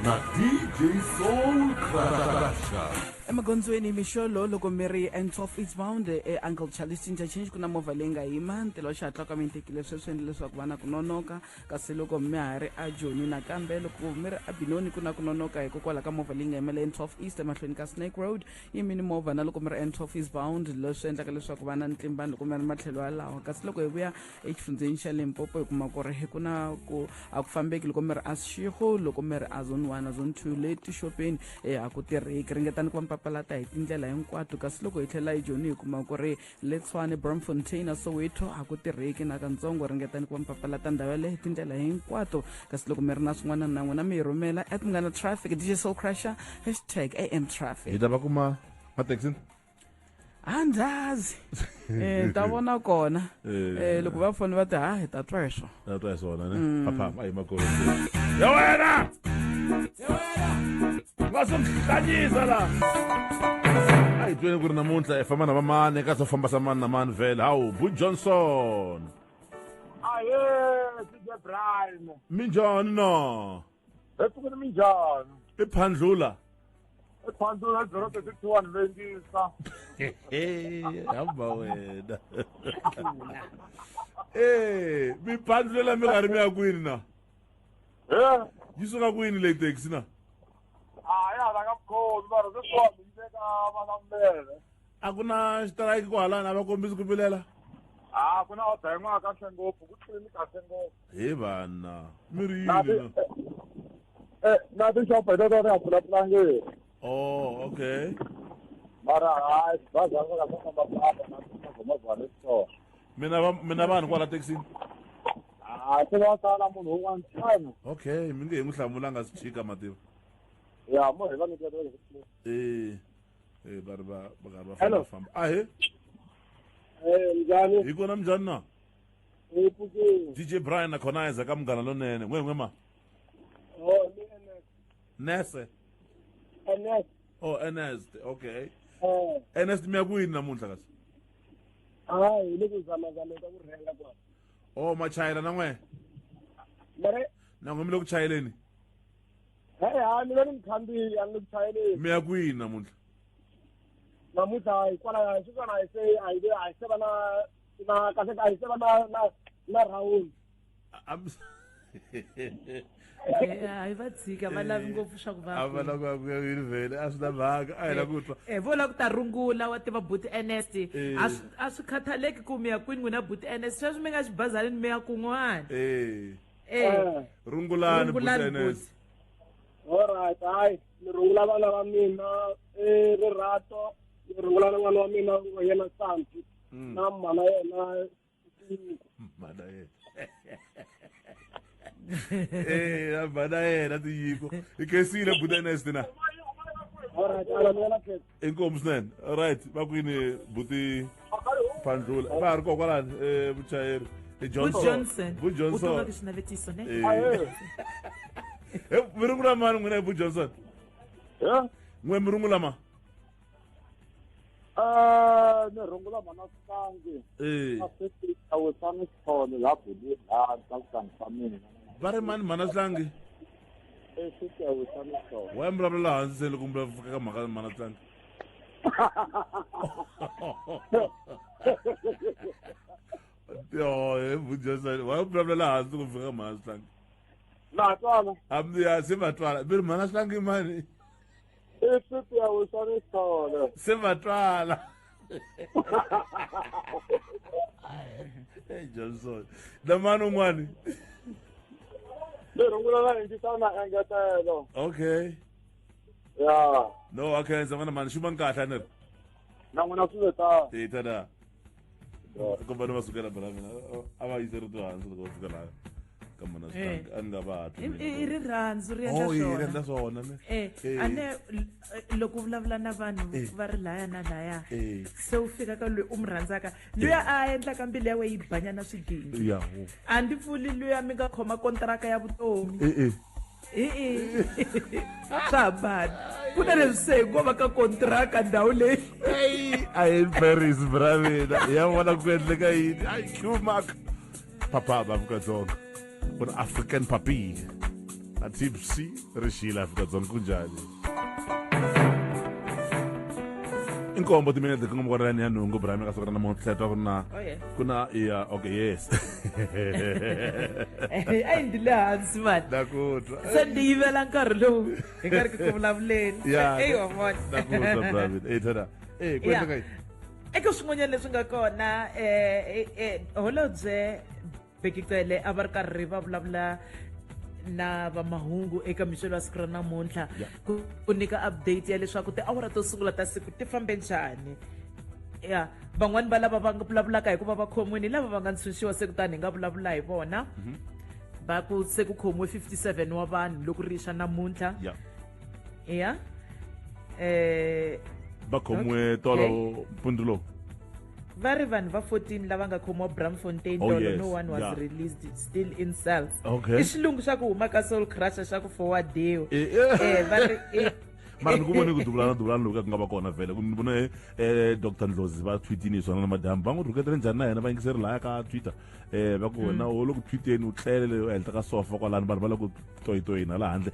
na DJ Soul Crusher emagondzweni mixolo loko mi ri N12 eastbound Uncle Charles interchange ku na movha leyi nga yima ntelo xihatla ka mi tekile sweswi endle leswaku va na ku nonoka kasi loko mi ha ri eJoni nakambe loko mi ri Benoni ku na ku nonoka hikokwalaho ka movha leyi nga yimela N12 east emahlweni ka Snake Road yimini movha na loko mi ri N12 eastbound leswi endlaka leswaku va na ntlimbano loko mi ri matlhelo yalawa kasi loko hi vuya exifundzeni xa Limpopo hi kuma ku ri ku na ku a ku fambeki loko mi ri Ashigo loko mi ri Zone 1 Zone 2 le tixopeni a ku tirheki ringetani ku papalata hi tindlela hinkwato kasi loko hi tlhela eJoni hi kuma ku ri le Tshwane Braamfontein na Soweto a ku tirheki nakantsongo ringetani ku papalata ndhawu yaleyo hi tindlela hinkwato kasi loko mi ri na swin'wana na n'wina mi hi rumela at Mungana Traffic DJ Soul Crusher #AM_traffic hi ta va kuma mataxi andazi ta vona kona loko va foni va ti hi ta twa swona ne Phaphama ayi makolo ya wena ngasokuhlanyisa la ayi twene ku ri namuntlha hi famba na vamani ka swo famba sa mani na mani vele hawu Bu Johnson aye DJ Brian minjani no epfukeni minjani iphandlula ephandlula 031 lendisa hamba wena mi phandlulela mi nga ri mi ya kwini na yi suka kwini leyi taxi na ya la ka khomi mara se kwa mi teka vanambele a ku na strike kwalana a va kombisi ku vilela ku na odan'wa kahle ngopfu ku tlini kahle ngopfu he vana mi ri yini na tixopo to ya pfulapfulangeni okay mara hayi bazi va ka famba papa na movha le store mina vanhu kwala taxini se va sala munhu un'wana ntlhanu okay mi nge hi n'wi hlamulanga swi chika mativa ya mo hi va nyiketa va ri va famba ahe njhani hi kona minjhani na epfukeni DJ Brian na Connizer ka Munghana Lonene n'we ma Nese Ernest okay Ernest mi ya kwini namuntlha kasi hi le ku zamazameta ku rhela kwa machayela na n'we mare na n'we mi le ku chayeleni ni ve ni mukhandziyi a ni le ku chayeleni mi ya kwini namuntlha namuntlha hikwalaho swi kona hi se va na kahle a hi se va na rhawundi hayi va tshika va lavi ngopfu swa ku a va lava ku ya yini vhele a swi na mhaka a hi la ku twa vo la ku ta rungula wa tiva buti Ernest a swi khathaleki ku mi ya kwini n'wina buti Ernest sweswi mi nga xibazalini mi ya kun'wana rungulani buti Ernest alright hayi ni rungula vana va mina Rirato ni rungula na n'wana wa mina yena Santi na mana yena mana yena tiyiko i kesile buti Ernest na alright ala mi yena khe inkomu swinene alright va kwini buti Phandlula va ha ri koho kwalani vuchayeri Bu Johnson utonga xinavetiso ne mi rungula mani n'wina hi Bu Johnson n'we mi rungula ma ni rungula mana Slangi a sesi awesana xithole la budi la tsakusani ka mina va ri mani mana Slangi sesi awesana xithole wa mi vulavula hansi se loko mi fika ka mhaka mana Slangi Bu Johnson wa mi vulavula hansi ku fika ka mana Slangi na twala se va twala mi ri mana Slangi mani sesi awesana xithole se va twala Johnson na mani un'wani ni rungula na yingisana engetelo okay ya no akhenza mana mani shuma nkahla nere nangona suzeta tada kumbani basukela bra mina abayisere to hansi loko sukela kamana sitanga angabathu i rirhandzu ri endla swona ane loko vulavula na vanhu va ri laya na laya se u fika ka loyi u mu rhandzaka luya a endlaka mbilu ya we yi banya na swidingi a ndi pfuli luya mi nga khoma kontraka ya vutomi swa hambana ku na leswi se hi ngova ka kontraka ndhawu leyi a hi paris bra mina ya vona ku endleka yini ai Q-Mark Phaphama Afrika-Dzonga un African papi a tipsy rixile Afrika-Dzonga kunjani inkombo timene ti ngombo rani ya nhungu bra mi ka sokana namuntlha twa kuna ya okay yes ai ndile hansi mani nakutwa se ndi yivela nkarhi lowu hi nga ri ku vulavuleni wa vona nakutwa bra mina tada kwendleka yini eka swin'wanyana leswi nga kona holobye Bekicele a va ri karhi va vulavula na va mahungu eka mixelo ya siku ra namuntlha ku nyika update ya leswaku tiawara to sungula ta siku ti fambe njhani ya van'wani va lava va nga vulavulaka hikuva va khomiwini lava va nga ntshunxiwa se kutani hi nga vulavula hi vona va ku se ku khomiwe 57 wa vanhu loko rixa namuntlha ya va khomiwe tolo mpundzu lowu va ri vanhu va 14 lava nga khomiwa Braamfontein tolo no one was released still in cells i xilungu xa ku huma ka soul crusher xa ku forwardiwa va ri mara ni ku vone ku duvulana loku ka nga va kona vele ni vone Dr Ndlozi va tweetini swona na madam va n'wi rhuketele njhani na yena va yingiseri laya ka Twitter va ku wena u loko tweeteni u tlele ehenhla ka sofa kwalani vanhu va le ku toyitoyina laha handle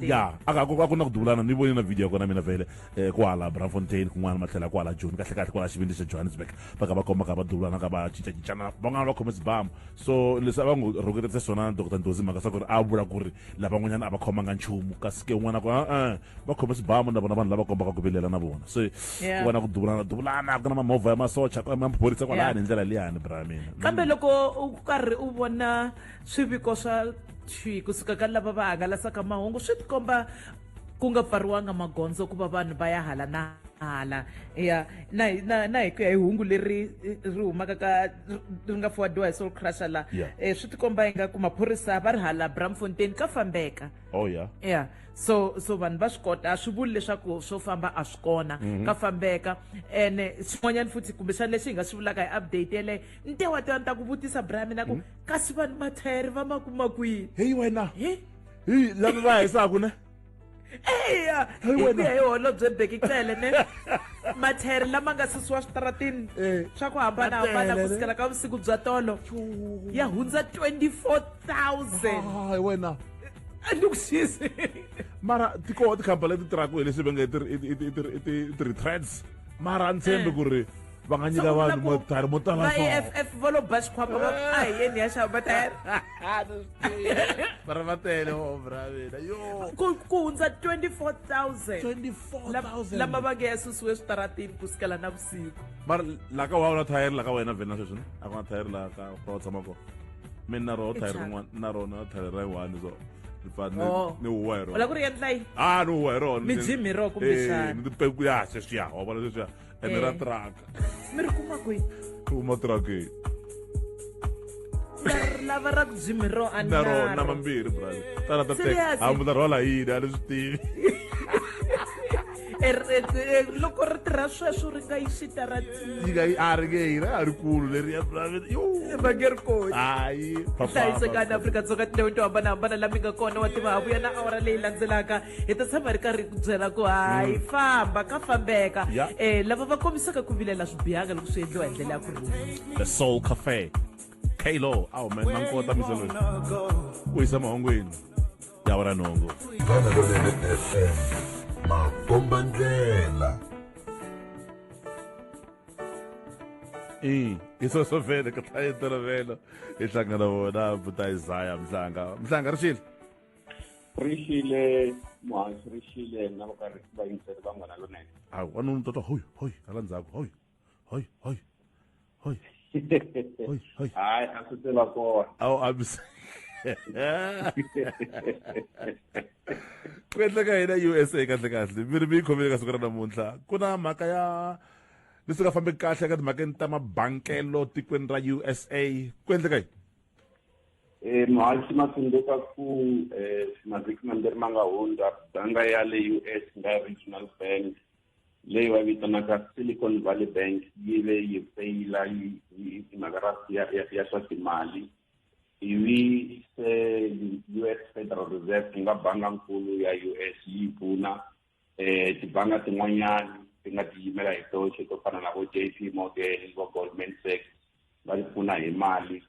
ya a ku na ku duvulana ni voni na video ya kona mina vele kwala Braamfontein kun'wana matlhela kwala Joni kahle kwala xivindzi xa Johannesburg va ka va khoma ka va duvulana ka va cincacicana van'wana va khome swibamu so leswi a va n'wi rhuketise swona Dr Ndlozi mhaka swa ku ri a vula ku ri lava n'wanyana a va khomanga nchumu kasi ke un'wana ku va khome swibamu na vona vanhu lava kombaka ku vilela na vona se ku vona ku duvulana ku na mamovha ya masocha maphorisa kwalani hi ndlela liyani bra mina kambe loko u karhi u vona swiviko swa kusuka ka lava va hangalasaka mahungu swi tikomba ku nga pfariwanga magondzo ku va vanhu va ya hala na hala ya na hi ku ya hi hungu leri ri humaka ka ri nga forwardiwa hi soul crusher la swi tikomba ingaku maphorisa va ri hala Braamfontein ka fambeka ya so vanhu va swi kota a swi vuli leswaku swo famba a swi kona ka fambeka ene swin'wanyana futhi kumbexana lexi hi nga swi vulaka hi update yeleyo ntewa ta ta ku vutisa bra mina ku kasi vanhu mathayere va ma kuma kwihi heyi wena lava va hisaku ne eya hi holobye Bekicele ne mathayere lama nga susiwa switaratini swa ku hambanahambana kusukela ka vusiku bya tolo ya hundza 24,000 wena andikuxisi mara tikoho tikhampani leti tirhaku hi leswi va nge ti-retreats mara ni tshembi ku ri va nga nyika vanhu mathayere mo tala EFF va lo ba xikhwama va a hi yeni ya xava mathayere mara va tele bra mina yo ku hundza 24,000 lama va nge ya susiwe switaratini kusukela na vusiku mara la ka wa thayere la ka wena vena sweswi a ku na thayere la ka va tshama kona mina na ro thayere rin'wana na rona thayere ra one so ni huwa hi rona ola ku ri endla yini ni huwa hi rona mi jimi ro kumbexana ni tipeku ya sweswiya wa vona sweswiya ene ra traka mi ri kuma kwihi kuma trakeni lava ra ku jimi ro na rona mambirhi brother tala ta teka hambi ta rhola yini a ni swi tivi loko ri tirha sweswo ri nga yi xitaratini a ri nge hiri a ri kulu leriya brother va nge ri koti hayi hlayisekani Afrika-Dzonga tindhawini to hambanahambana lami nga kona wa tiva havuya na awara leyi landzelaka hi ta tshama ri karhi ku byela ku hayi famba ka fambeka lava va kombisaka ku vilela swi bihanga loko swi endliwa hi ndlela ya kurhula the Soul Cafe Kalo awu man na nkota miselo ku yisa mahongweni ya wara nhongo makomba ndlela iso so vele ka ta entolovelo hi hlangana vona buta Isaya mhlanga rixile muhaxi rixile na vakarhi va yingiseri va nga na lonene awu wanuna mtoto hoyi hala ndzhaku hoyi hayi a swi tela kona awu Kwendle ka hina USA kahle kahle mi ri mi khomile ka siku ra namuntlha ku na mhaka ya leswi nga fambi kahle ka timhakeni ta mabankelo tikweni ra USA ku endleka yini Muhaxi ma tsundzuka ku mavhiki mambirhi ma nga hundza banga ya le US nga regional bank leyi va vitanaka Silicon Valley Bank yi ve yi feyila yi mhaka ya swa timali ivi se US Federal Reserve ku nga banga nkulu ya US yi pfuna tibanga tin'wanyani ti nga tiyimela hi toxe to fana na vo JP Morgan vo Goldman Sachs va pfuna hi mali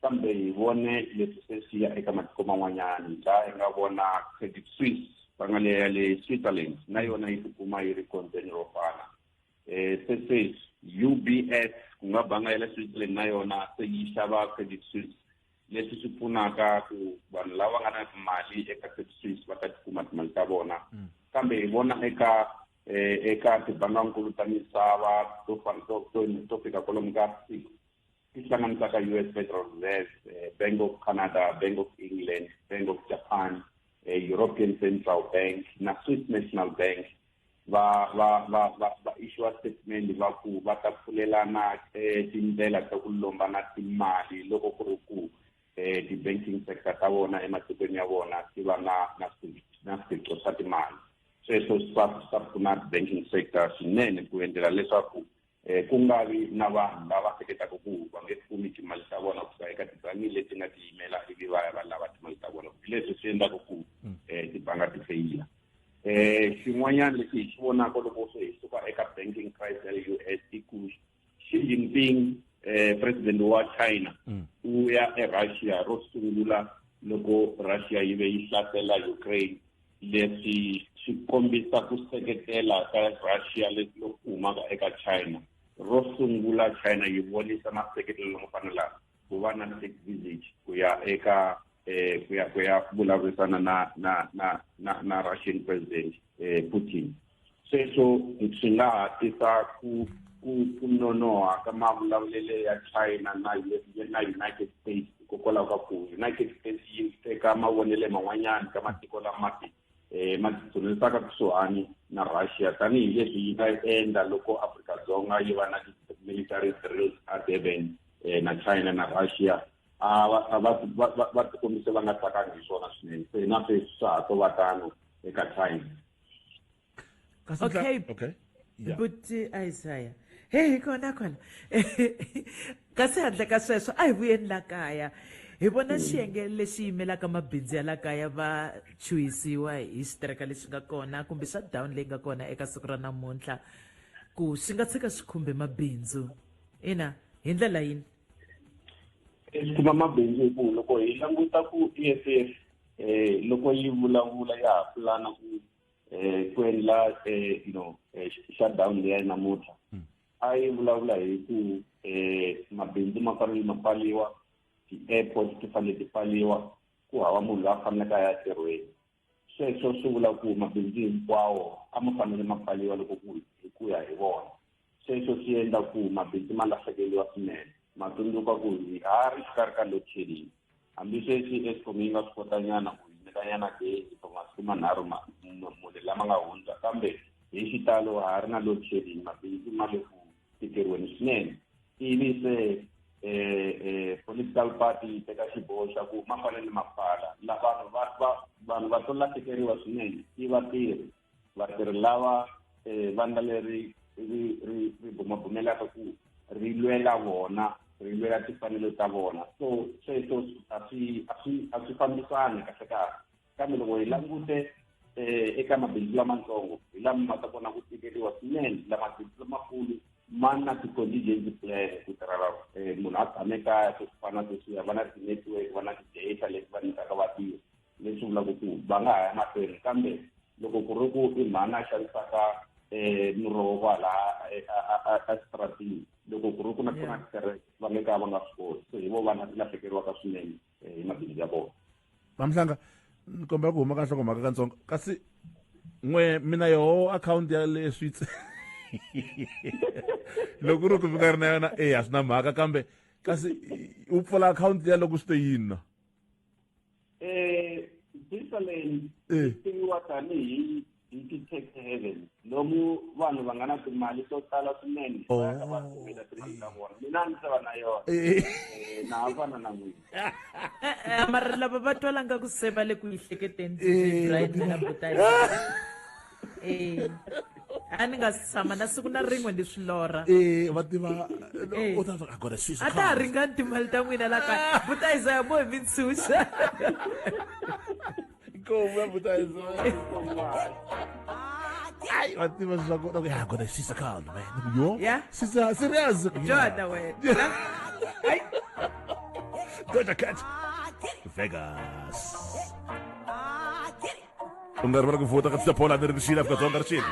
kambe hi vone leswi se swi ya eka matiko man'wanyani laha hi nga vona Credit Suisse banga leya le Switzerland na yona yi tikuma yi ri kontseni ro fana se UBS ku nga banga ya le Switzerland na yona se yi xava Credit Suisse leswi swi pfunaka ku vanhu lava nga na mali eka Credit Suisse va ta tikuma timali ta vona kambe hi vona eka tibangankulu ta misava to fika kwalomu ka 6 ti hlanganisaka US Federal Reserve, Bank of Canada, Bank of England, Bank of Japan, European Central Bank na Swiss National Bank va issue statement va ku va ta pfulelana tindlela ta ku lombana timali loko ku ri ku ti-banking sector ta vona ematikweni ya vona ti va na swiphiqo swa timali sweswo swa pfuna banking sector swinene ku endlela leswaku ku nga vi na vanhu lava hleketaka ku va nge kumi timali ta vona kusuka eka tibangi leti nga tiyimela ivi va ya va lava timali ta vona leswi swi endlaka ku tibanga ti feyila xin'wanyana lexi hi xi vonaka loko se hi suka eka banking crisis ya US i ku Xi Jinping president wa China u ya eRussia ro sungula loko Russia yi ve yi hlasela Ukraine leswi swi kombisa ku seketela ka Russia leswi lo humaka eka China ro sungula China yi vonisa maseketelo lamo fanela ku va na state visit ku ya eka ku ya vulavurisana na Russian president Putin sweswo swi nga ha tisa ku nonoha ka mavulavulelo ya China na United States hikokwalaho ka ku United States yi teka mavonele man'wanyana ka matiko lama ma titsurisaka kusuhani na Russia tanihileswi yi nga endla loko Afrika-Dzonga yi va na military drills a Durban na China na Russia va tikombise va nga tsakangi hi swona swinene se na sweswi swa ha to va tano eka China. Okay. But Isaiah hey kona kasi handle ka sweswo a hi vuyeni la kaya hi vona xiyenge lexi yimelaka mabindzu ya la kaya va chuhisiwa hi xitereka lexi nga kona kumbe shutdown leyi nga kona eka siku ra namuntlha ku swi nga tshika swi khumbe mabindzu ina hi ndlela yini kuma mabindzu hi ku loko hi languta ku EFF loko yi vulavula ya ha pulana ku endla shutdown leya namuntlha a yi vulavula hi ku mabindzu ma fanele ma pfaliwa ti-airport ti fanele ti pfaliwa ku hava munhu loyi a faneleke a ya tirhweni sweswo swi vula ku mabindzu hinkwawo a ma fanele ma pfaliwa loko ku ya hi vona sweswo swi endla ku mabindzu ma lahlekeriwa swinene ma tsundzuka ku hi ha ri xikarhi ka load shedding hambi sweswi Eskom yi nga swi kotanyana ku nyikanyana gezi for masiku manharhu mune lama nga hundza kambe hi xitalo ha ri na load shedding mabindzu ma le ku tikeriweni swinene ivi se political party teka xiboho xa ku ma fanele ma pfala vanhu va to lahlekeriwa swinene i vatirhi lava vandla leri ri bumabumelaka ku ri lwela vona ri lwela timfanelo ta vona so sweswo a swi fambisani kahle kahle kambe loko hi langute eka mabindzu lamatsongo hi lama ma ta kona ku tikeriwa swinene mabindzu lamakulu ma na ti-contingency plan ku tirhela munhu a tshame kaya swo fana sweswiya va na ti-network va na ti-data leti va nyikaka vatirhi leswi vulaka ku va nga ha ya mahlweni kambe loko ku ri ku i mhani a xavisaka muroho kwalaha eswitaratini loko ku ri ku na kona tikereke va nge ka va nga swi koti so hi vo vana ti lahlekeriwaka swinene hi mabindzu ya vona. Mamhlanga ni kombela ku huma ka nhlokomhaka katsongo kasi n'we mina yoho akhawunti ya le Switsi loko ri ku mi nga ri na yona a swi na mhaka kambe kasi u pfula akhawunti ya loko swi te yini na Switzerland tiwa tanihi ti-tax haven lomu vanhu va nga na timali to tala swinene va kumela treatment ta vona mina ndzi va na yona na hambana na n'wina mara lava va twalanga ku se va le ku ehleketeni right na butayi a ni nga tshama na siku na rin'we ndi swi lora va tiva I got a Swiss a ta ha ringani timali ta n'wina la kaya butayiza ya mo hi mintshunxa Como é botar isso? Ai, vai ter mais jogo. Não, agora é Sissa calma, man. Yo? Yeah? Sissa, serious. Jordan, ué. Ai. Doja Cat. Vegas. Ungaribala kuvuta katika pola ndirishila kwa tonga rishila.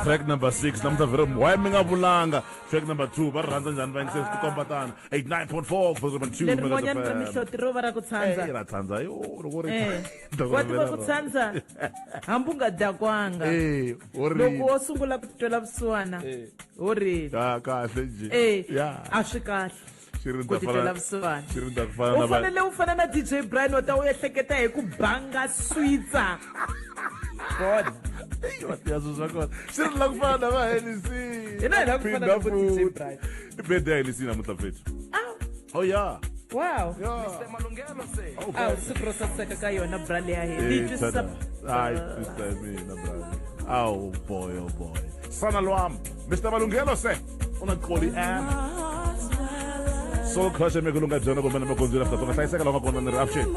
Track number 6 namta vero mwenga bulanga. Track number 2 baranza njani va ingse tukombatana. 89.4 for 2 le rin'wanyana ra mihlotiro va ra ku tsanza ra tsanza yo loko ri wa tiva ku tsanza hambi u nga dakwanga loko wo sungula ku twela vusiwana wo ri kahle nje a swi kahle ku titwela vusiwana u fanele u fana na DJ Brian u ta u ehleketa hi ku banga switsa bona yazo zakona sirila kufana na vahelisi hina hi la ku fana na DJ Brian ibede yahelisi namuhla mfethu oh yeah wow siku ro saseka ka yona bra leya twisisa mina bra oh boy sana lwam Mr. Malungelo se unaqoli so khashe mekulunga byona kumbe na magondzo lafta tonga hlayiseka loko kona ni raption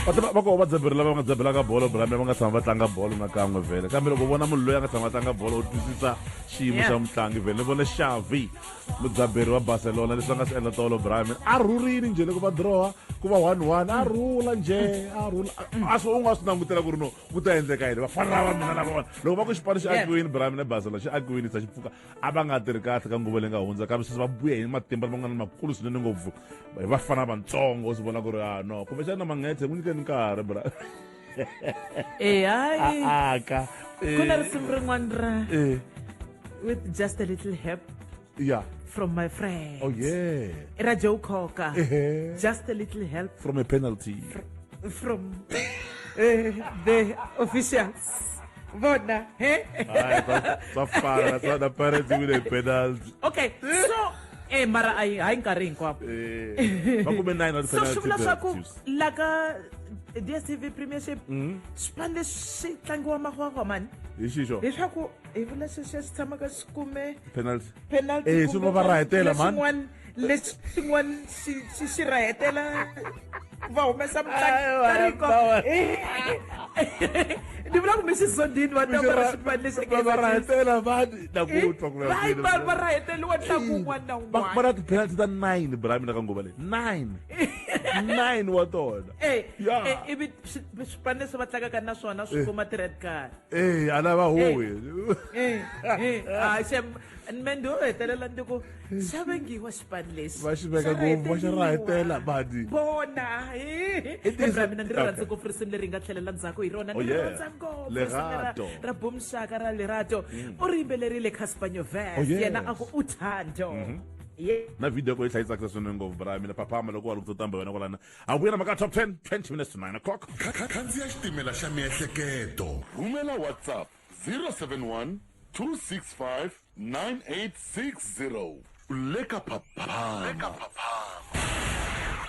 va ko va dzaberi lava nga dzabelaka bolo brame va nga tshama va tlanga bolo nakan'we vhele kambe loko vona munhu loyi a nga tshama a tlanga bolo u twisisa xiyimo xa mutlangi vhele ni vone Xavi mudzaberi wa Barcelona leswi va nga swi endla tolo brame a rhurile nje loko va drowa ku va 1-1 a rhula nje a rhula a swi u nga swi langutela ku ri no ku ta endleka yini vafana lava mina na vona loko va ku xipano xi akiwini brame na Barcelona xi akiwini sa xi pfuka a va nga tirhi kahle ka nguva leyi nga hundza kambe sweswi va vuya hi matimba lama nga na makulu swinene ngopfu hi vafana vantsongo u swi vona ku ri no kumbexana na Mangetse n'wi nyikeni nkarhi bra hayi aka ku na risimu rin'wana ra with just a little help from my friend ra Joe Cocker just a little help from a penalty from the officials bona safara sa parents with a penalty okay so mara hayi nkarhi hinkwapo va kume 9 so swi vula swa ku laka DSTV Premiership swipano leswi tlangiwa mahwahwa mani hi xixo leswaku hi vula sweswi swi tshamaka swi kume penalty swi va rahetela man leswin'wana xi rahetela va humesa mutlangi ni vula ku mi xisondini va ta xipano lexi va rahetela vani na ku twa ku va raheteliwa ntlangu wun'wana na wun'wana va na tipenalty ta 9 brami na ka nguva leyi 9 wa tona ivi swipano leswi va tlangaka na swona swi kuma ti-red card a lava huwi mendi wo hetelela ndi ku xa vengiwa xipano lexi va xi veka ngopfu va xi rahetela mani bona mina ndi rhandze ku risimu leri nga tlhelela ndzhaku hi rona ni rhandza ngopfu ra bomshaka ra lerato u ri yimbelerile Caspanyo Vest yena a ku uthando na video ko yi hlayisaka swinene ngopfu bra mina Phaphama loko wa loko tamba wena kwalana a vuya na maka top 10 20 minutes to 9 o'clock khandziya xitimela xa miehleketo rhumela WhatsApp 071 265 9860 leka Phaphama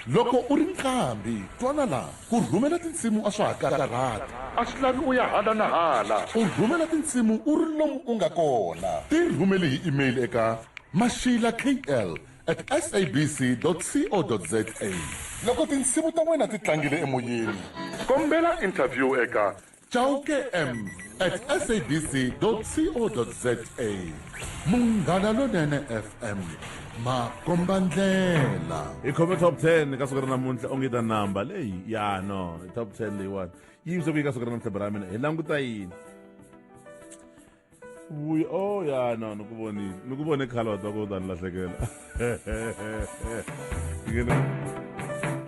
loko u ri nqambi twana la ku rhumela tinsimu a swa ha karhata a swi lavi u ya hala na hala u rhumela tinsimu u ri lomu u nga kona ti rhumeli hi email eka mashilakl@sabc.co.za loko tinsimu ta wena ti tlangile emoyeni kombela interview eka chauke@sabc.co.za Munghana Lonene FM makomba ndlela hi khome top 10 ka siku ra namuntlha onge ta namba leyi no top 10 leyiwani yi yimise ku yi ka siku ra namuntlha bra mina hi languta yini no ni ku vone khale wa twa ku ta ni lahlekela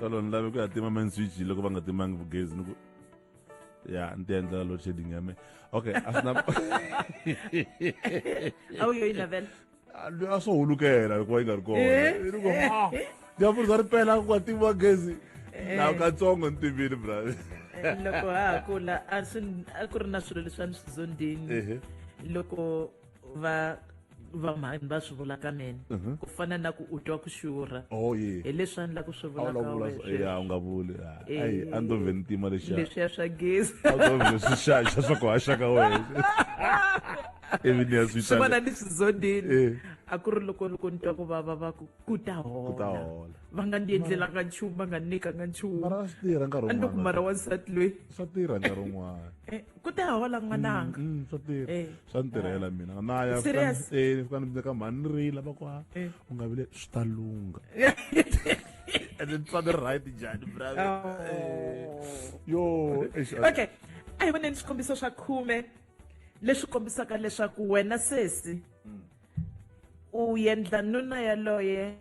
talo ni lave ku ya tima main switch loko va nga timangi vugezi ni ku ni ti endlela load shedding ya me okay a wu yo yinavela a swo hulukela hikuva yi nga ri kona ya vurisa ri pela ku nga timiwa gezi Now katsongo ntivini brother. Loko ha kula a ku ri na swilo leswi a ni swi zondini loko va mhani va swi vula ka mina ku fana na ku u twa ku xurha hi leswi a ni la ku swi vula ka wena u nga vuli ayi a ndo veni ntima leswiya swa gezi a ndo veni swishaxa swa ku haxa ka wena swi vona ni swi zondini a ku ri loko ni twa ku vava va ku ta hola va nga ni endlelanga nchumu va nga ni nyikanga nchumu mara swi tirha nkarhi a ni ku mara wansati loyi swa tirha nkarhi wun'wana ku ta hola n'wananga swa tirha swa ni tirhela mina na ya fika ni ka mhani ni rila va ku u nga vile swi ta lunga and then twa the right njhani brother yo okay a hi voneni swikombiso swa 10 leswi kombisaka leswaku wena sesi u endla nuna yaloye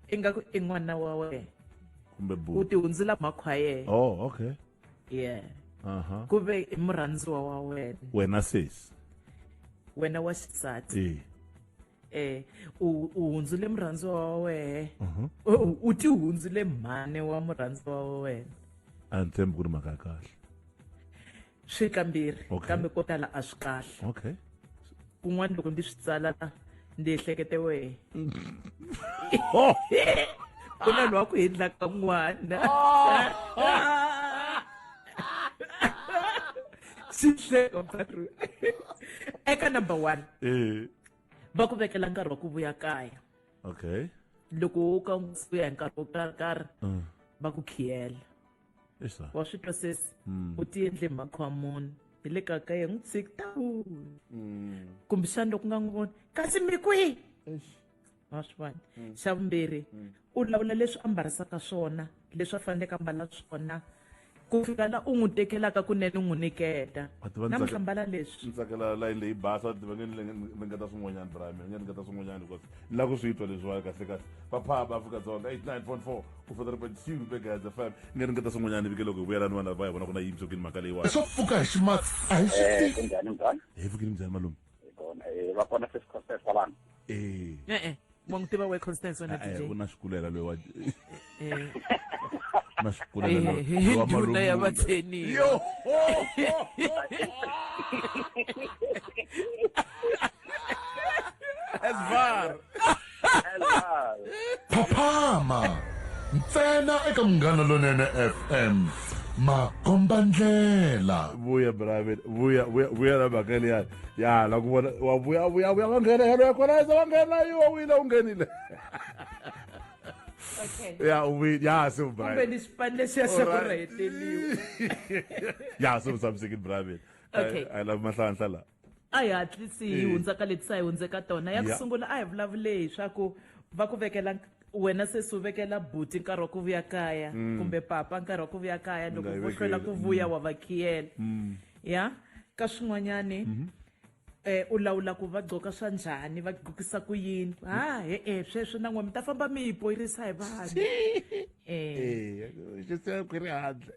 ingaku i n'wana wa wena kumbe u ti hundzula makhwa yena okay yeah ku ve i murhandziwa wa wena sesi wena wa xisati u hundzule murhandziwa wa wena u ti hundzule mhani wa murhandziwa wa wena a ni tshembi ku ri mhaka ya kahle swi kambirhi kambe ko tala a swi kahle kun'wana loko ndi swi tsala ndi ehlekete wehe ku na lwa ku endlaka n'wana eka number 1 va ku vekela nkarhi wa ku vuya kaya loko u ka u vuya hi nkarhi wo karhi va ku khiyela wa swi twa sesi u ti endle mhaka wa munhu hi le kaya n'wi tshiki tawu kumbexani loko nga n'wi voni kasi mi kwihi wa swi vona xa vumbirhi u lavula leswi ambarisaka swona leswi a faneleke ambala swona ku fika la u n'wi tekelaka kunene u n'wi niketa na mihlambala leswi ni tsakela layini leyi basa va nge ni ngeta swin'wanyana bra mina nge ni ngeta swin'wanyana because ni lava ku swi twa leswiwa kahle kahle Phaphama Afrika-Dzonga 89.4 ku fodera point Bigaz FM nge ni ngeta swin'wanyana vike loko hi vuyela ni vana va hi vona ku na yimso kini mhaka leyiwani swo pfuka hi ximatsi a hi swi kunjhani mntwana hi pfukile minjhani malume va kona first concert kwalano wa n'wi tiva we Constance wena DJ u na xikulela loyi wa na ndhuna ya vatseniwa Phaphama ntsena eka Munghana Lonene FM makomba ndlela vuya brave vuya na mhaka liya ya la ku vona wa vuya va nghena helo ya Connizer va nghena yiwa wile u nghenile se u brave kumbe ni xipani lexiya xa ku rheteliwa se u tshamisekile brave I love mahlanhla la a hi hatlisi hi hundza ka leti sa hi hundzeka tona ya ku sungula a hi vulavule hi swa ku va ku vekela wena se u vekela buti nkarhi wa ku vuya kaya kumbe papa nkarhi wa ku vuya kaya loko vo hlwela ku vuya wa va khiyela ya ka swin'wanyani u lawula ku va gqoka swa njhani va gqokisa ku yini sweswo na n'we mi ta famba mi hi boyirisa hi vanhu khwiri handle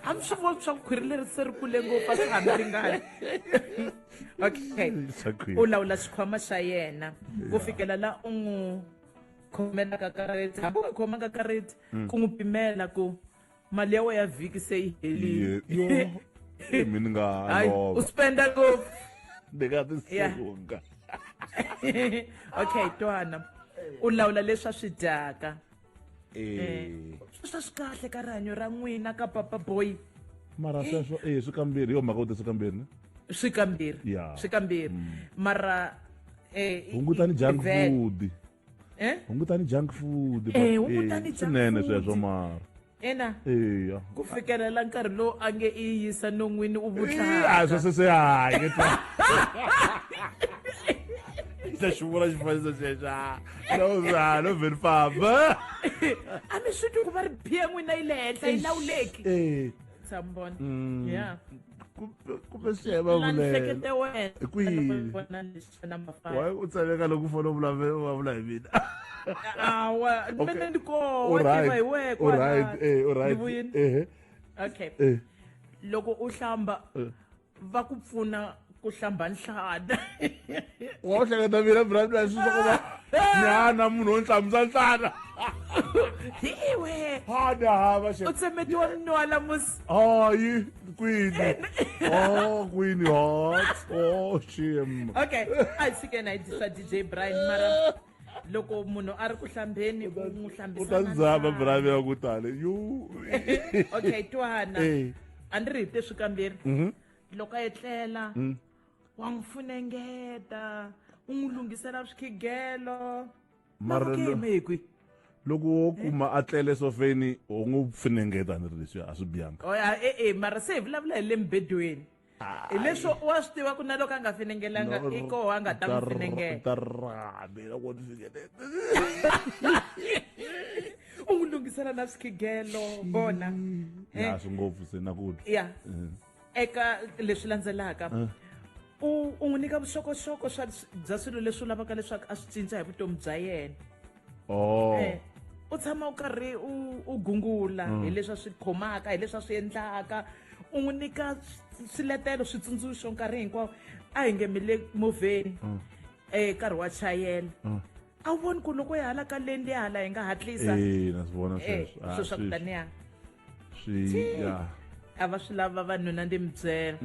a mi swi voni swa ku khwiri leri se ri kule ngopfu a swi hambi ringani okay u lawula xikhwama xa yena ku fikela la u n'wi khomelaka kareti hambi u nga khomanga kareti ku n'wi pimela ku mali ya wena ya vhiki se yi helile mina nga u spenda ngopfu ni nga tisunga okay twana u lawula leswi a swi dyaka sweswo swi kahle ka rihanyo ra n'wina ka papa boy mara sweswo swi kambirhi yo mhaka u te swi kambirhi swi kambirhi mara hungutani junk food hungutani junk food swinene sweswo mara ku fikelela nkarhi lowu a nge i yisa non'wini u vutlhaka sweswe hayi xa xivula xifaniso xexa no vheli famba a mi swi twi ku va ri phiya n'wina yi le henhla yi lawuleki sambona ya kumbe xeva vulehlekete kwihi u tsaneka loko u fona vulavula hi mina awa mina ndi koho wa tiva hi wehe okay loko u hlamba va ku pfuna ku hlamba nhlana wa hleketa mina brother swi sokuba nyana munhu wo hlamisa nhlana iwe hada hava u tsemetiwa minwala mus hayi kwini kwini hot shame okay a sike na idisa DJ Brian mara loko munhu a ri ku hlambeni u n'wi hlambisa utanzama brave ya ku tale okay twana a ndzi ri hi te swikamberi loko a etlela wa n'wi funengeta u n'wi lungisela swikhigelo mara loko wo kuma a tlele sofeni u n'wi funengeta ni ri leswi a swi biyanga mara se hi vulavula hi le mbedweni hi leswo wa swi tiva ku na loko a nga finengelanga i koho a nga ta n'wi finengeta u n'wi lungisela na swikhigelo vona ya swi ngopfu se na ku ya eka leswi landzelaka u n'wi nyika vuxokoxoko bya swilo leswi u lavaka leswaku a swi cinca hi vutomi bya yena u tshama u karhi u gungula hi leswi a swi khomaka hi leswi a swi endlaka u n'wi nyika swiletelo switsundzuxo nkarhi hinkwawo a hi ngemele movheni nkarhi wa chayela a wu voni ku loko hi hala ka lendi hala hi nga hatlisa na swi vona sweswo swa ku taniya ya a va swi lava vanhuna ndi mi byela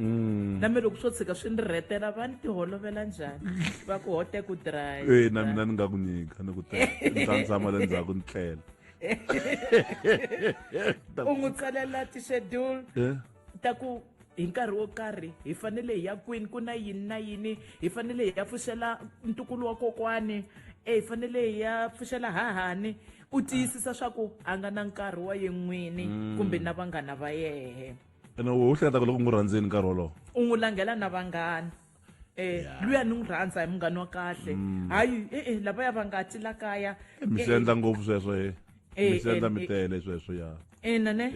na mi loko swo tshika swi ni rhetela va ni tiholovela njhani va ku hote ku dry na mina ni nga ku nyika ni ku tshama le ndzhaku ni tlela u n'wi tsalela ti-schedule ta ku hi nkarhi wo karhi hi fanele hi ya kwini ku na yini na yini hi fanele hi ya pfuxela ntukulu wa kokwani hi fanele hi ya pfuxela hahani u tiyisisa swa ku a nga na nkarhi wa yen'wini kumbe na vanghana va yehe ene u hleketa ku loko u n'wi rhandzeni nkarhi wolowo u n'wi langela na vanghana luya ni n'wi rhandza hi munghana wa kahle hayi lavaya va nga ti la kaya mi swi endla ngopfu sweswo mi swi endla mi tele sweswo ya ina ne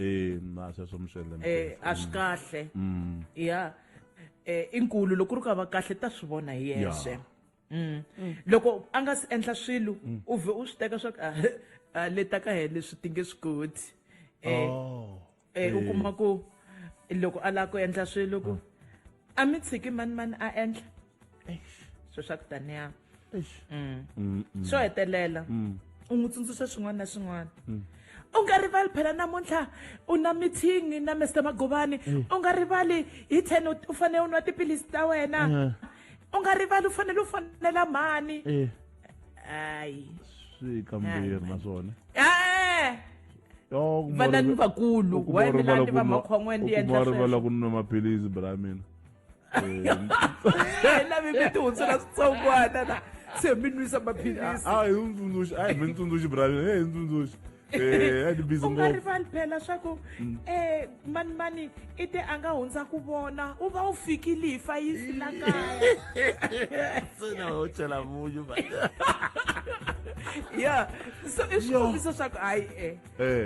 na sweswo mi swi endla a swi kahle ya inkulu loko ri ka va kahle ta swi vona hi yexe loko a nga si endla swilo u vhe u swi teka swa ku le ta ka hele swi tinge swi koti u kuma ku loko a lava ku endla swilo ku a mi tshiki mani a endla swo swa ku taniya swo hetelela u n'wi tsundzuxa swin'wana na swin'wana u nga rivali phela namuntlha u na meeting na Mr. Magobane u nga rivali hi 10 u fanele u nwa tiphilisi ta wena u nga rivali u fanele u fonela mani hayi swi kambirhi naswona vana ni vakulu wa milani va makhwangweni ndi endla sweswo ku nwa maphilisi bra mina na mi tihundzula switsongwana na se mi nwisa maphilisi mi ntsundzuxi bra mina ntsundzuxi u nga rivali phela swa ku mani i te a nga hundza ku vona u va u fikile hi 5 la kaya u chela munyu ya so i swikombiso swa ku hayi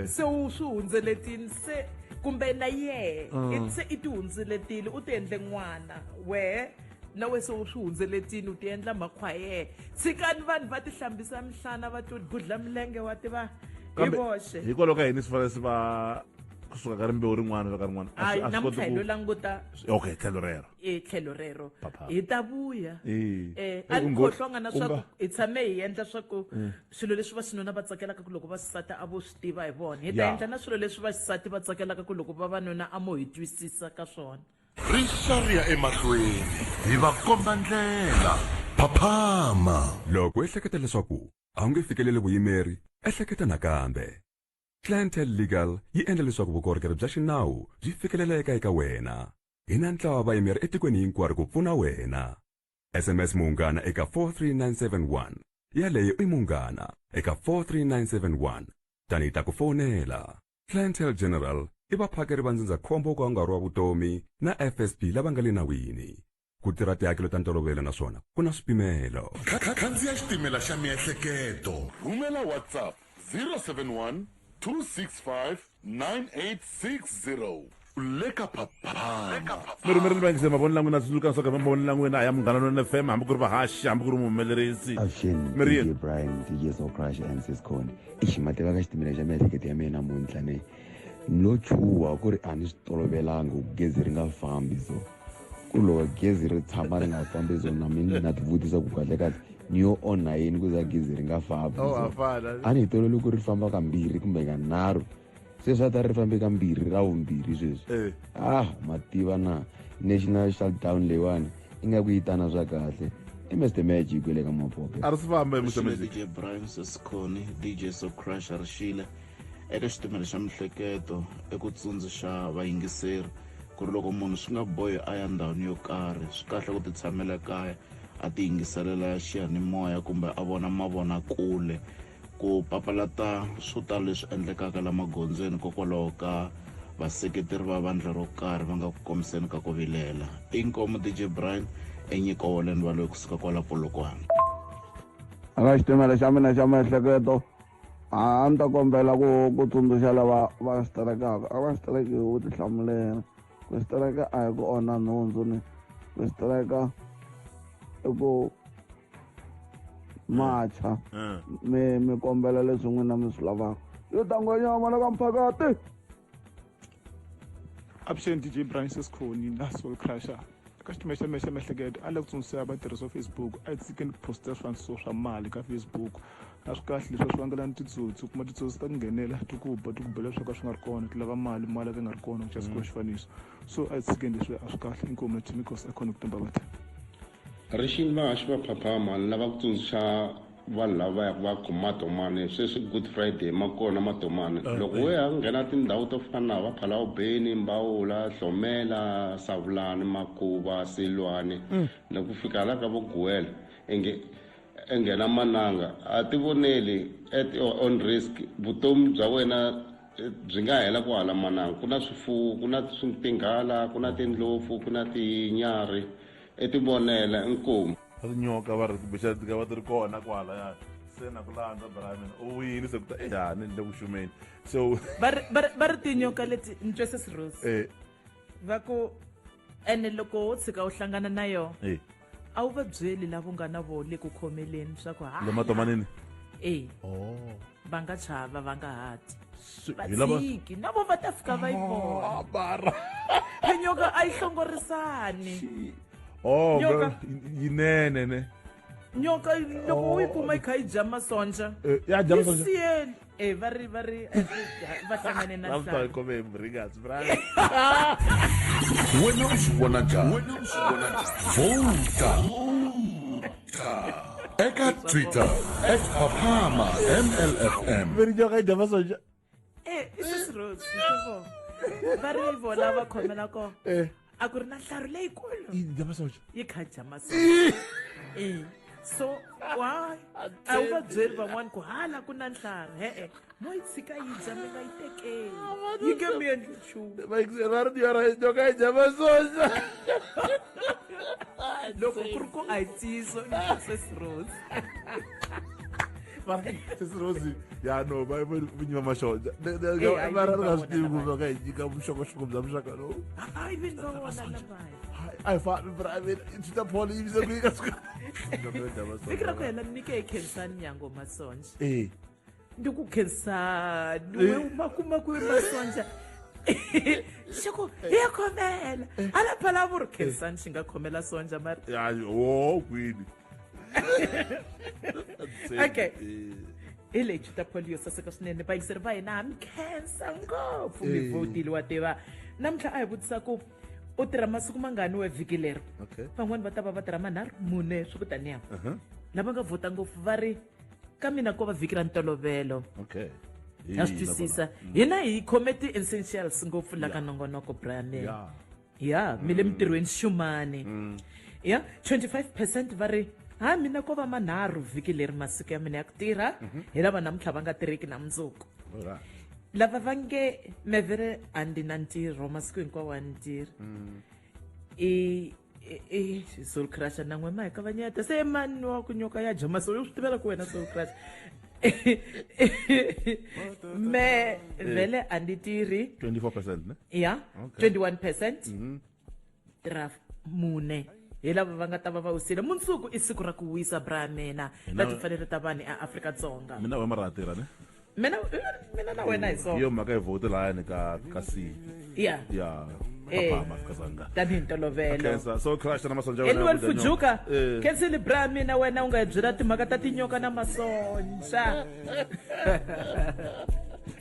se u swi hundzeletini se kumbe na yehe se i ti hundzeletile u ti endle n'wana wehe na we se u swi hundzeletini u ti endla makhwa yehe tshikani vanhu va ti hlambisa mihlana va ti gudla milenge wa tiva kambe hikwalaho ka yini swi fanele swi va kusuka ka rimbewu rin'wana ka rin'wana namuntlha hi lo languta okay tlhelo rero tlhelo rero hi ta vuya a ni khohlwanga na swaku hi tshame hi endla swaku swilo leswi vaxinuna va tsakelaka ku loko vasati a vo swi tiva hi vona hi ta endla na swilo leswi vaxisati va tsakelaka ku loko vavanuna a mo hi twisisa ka swona rixariya emahlweni hi va komba ndlela Phaphama. Loko ehleketa leswaku a wu nge fikeleli vuyimeri ehleketa nakambe. Clientele Legal yi endla leswaku vukorhokeri bya xinawu byi fikeleleka eka wena. Hi na ntlawa wa vayimeri etikweni hinkwaro ku pfuna wena. SMS Munghana eka 43971. Yaleyo i Munghana eka 43971. Tani ta ku fonela. Clientele General i vaphakeri va ndzindzakhombo ka nkarhi wa vutomi na FSP lava nga le nawini. Ku tirha tihakelo ta ntolovelo naswona ku na swipimelo. Khandziya xitimela xa miehleketo. Rhumela WhatsApp 071 265 9860. Uleka Phaphama. Mirumeri ni vangise mavoni langu na tsundzuka swa ka mavoni langu na ya Munghana Lonene FM hambi ku ri vahaxi hambi ku ri muhumelerisi. DJ Brian DJ So Crash and Siscon. Iximate ka xitimela xa miehleketo ya mina namuntlha ne. No chuwa ku ri a ni swi tolovelanga ku gezi ri nga fambi so. ku loko gezi ri tshama ri nga fambi zona mina na ti vutisa ku kahle kahle ni yo onha yini ku za gezi ri nga fambi a ni hi tolovele ku ri famba kambirhi kumbe kanharhu sweswi a ta ri fambe kambirhi ra vumbirhi sweswi mativa na national shutdown leyiwani i nga ku yi tana swa kahle i Mr Magic kwele ka mapope a ri si famba Mr Magic DJ Brian Sesconi DJ So Crush Rishile eka xitimela xa mihleketo eku tsundzuxa vayingiseri ku ri loko munhu swi nga bohi a ya ndhawini yo karhi swi kahle ku ti tshamela kaya a ti yingiselela xiyanimoya kumbe a vona mavonakule ku papalata swo tala leswi endlekaka la magondzweni kokwalaho ka vaseketeri va vandla ro karhi va nga ku komiseni ka ku vilela inkomo DJ Brian enyika woleni va loyi kusuka kwala Polokwane aka xitimela xa mina xa mihleketo a ni ta kombela ku tsundzuxa lava va siterekaka a va sitereki hi vutihlamuleri ku sitereka a hi ku onha nhundzu ni ku sitereka i ku macha mi kombela leswi n'wina mi swi lavaka yo tangonyama la ka mphakati Avuxeni DJ Brian Sesconi na Soul Crusher eka xitimela xa mina xa mihleketo a le ku tsundzuxa vatirhisi va Facebook a hi tshikeni poster swifanisiso swa mali ka Facebook a swi kahle leswi swi vangela ni titsotsi kuma titsotsi ta ku nghenela ti ku bela swo ka swi nga ri kona ti lava mali ka nga ri kona ku chasiwa xifaniso so a hi tshikeni leswi a swi kahle inkomo na timikos a khona ku timba vata rixini vahaxi va Phaphama ni lava ku tsundzuxa vanhu lava yaka va khoma matomani sweswi Good Friday ma kona matomani loko we ya nghena tindhawu to fana na va Phalawubeni Mbawula Hlomela Savulani Makuva Silwane na ku fika la ka vo Guwela enghena Mananga a ti voneli at your own risk vutomi bya wena byi nga hela ku hala Mananga ku na swifuwo ku na tinghala ku na tindlopfu ku na tinyari ti vonela inkomo tinyoka va ri bixa ti va ti ri kona kwala ya se na ku landza Brian u wini se ku ta ni le ku shumeni so va ri tinyoka leti ntwese Rose va ku ene loko u tshika u hlangana na yo a wu va byeli lava nga na vo le ku khomeleni swa ku le matomanini va nga chava va nga hati vatshiki na vo va ta fika va yi vona nyoka a yi hlongorisani yinene ne nyoka loko u yi kuma yi kha yi dya masonja ya dya masonja siyeli va ri va hlangane na wena u swi vona njhani vota eka Twitter @Phaphama MLFM veri nyoka yi dya masonja Rose va ri vona va khomela ko a ku ri na nhlaru leyikulu yi kha dya masonja so a wu va byeli van'wani ku hala ku na nhlaru mo yi tshika yi dya mi nga yi tekeli yi nge mi endli nchumu va ri nyoka yi dya masonja loko ku ri ku a yi tiyiso ni Rose Rosi ya no va nyima masonja va ri nga swi tivi ku va ka hi nyika vuxokoxoko bya muxaka lowu hayi mi nga vona lavaya a hi fambi Brian swi ta phola yi vise ku yi ka swi vhiki ra ku hela ni nike hi khensani nyango masonja ndi ku khensani we umakumaku hi masonja xiko hi ya khomela hala phala vuri khensani xi nga khomela sonja mari kwini okay hi lexi ta polio saseka swinene vayingiseri va hina ha mi khensa ngopfu mi votile wa tiva namuntlha a hi vutisa ku u tirha masiku mangani we vhiki leri van'wani va ta va tirha manharhu mune swi ku taniya lava nga vota ngopfu va ri ka mina ko va vhiki ra ntolovelo ha swi twisisa hina hi khome ti-essentials ngopfu la ka nongonoko Brian mi le mintirhweni xumani 25% va ri mina ko va manharhu vhiki leri masiku ya mina ya ku tirha hi lava namuntlha va nga tirheki na mundzuku lava va nge mevere a ndi na ntirho masiku hinkwawo a ni tirhi Soul Crusher na n'we ma hi kavanyeta se mani wa ku nyoka ya dya masonja u swi tivela ku wena Soul Crusher me vele a ndi tirhi 24% ne 21% tirha mune hi lava va nga ta va va wisile mundzuku i siku ra ku wisa Brian mina la timfanelo ta vanhu eAfrika-Dzonga mina we mara tirha ne mina na wena hi so yo mhaka hi vote layani ka C Phaphama Afrika-Dzonga. tanihi ntolovelo Khensa so crash na masonja Eliwel Fujuka kenseli brami na wena u nga hi byela timhaka ta tinyoka na masonja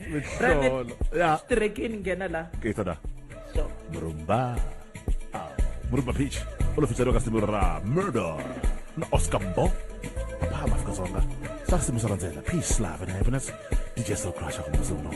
Mihlolo. Ya. Strekini nghena la ke tada Murumba Murumba Peach lo fitsariwa ka simu ra Murder na Oscar Mbo Phaphama Afrika-Dzonga sa simu sa randzela peace love and happiness DJ Soul Crush ku musuno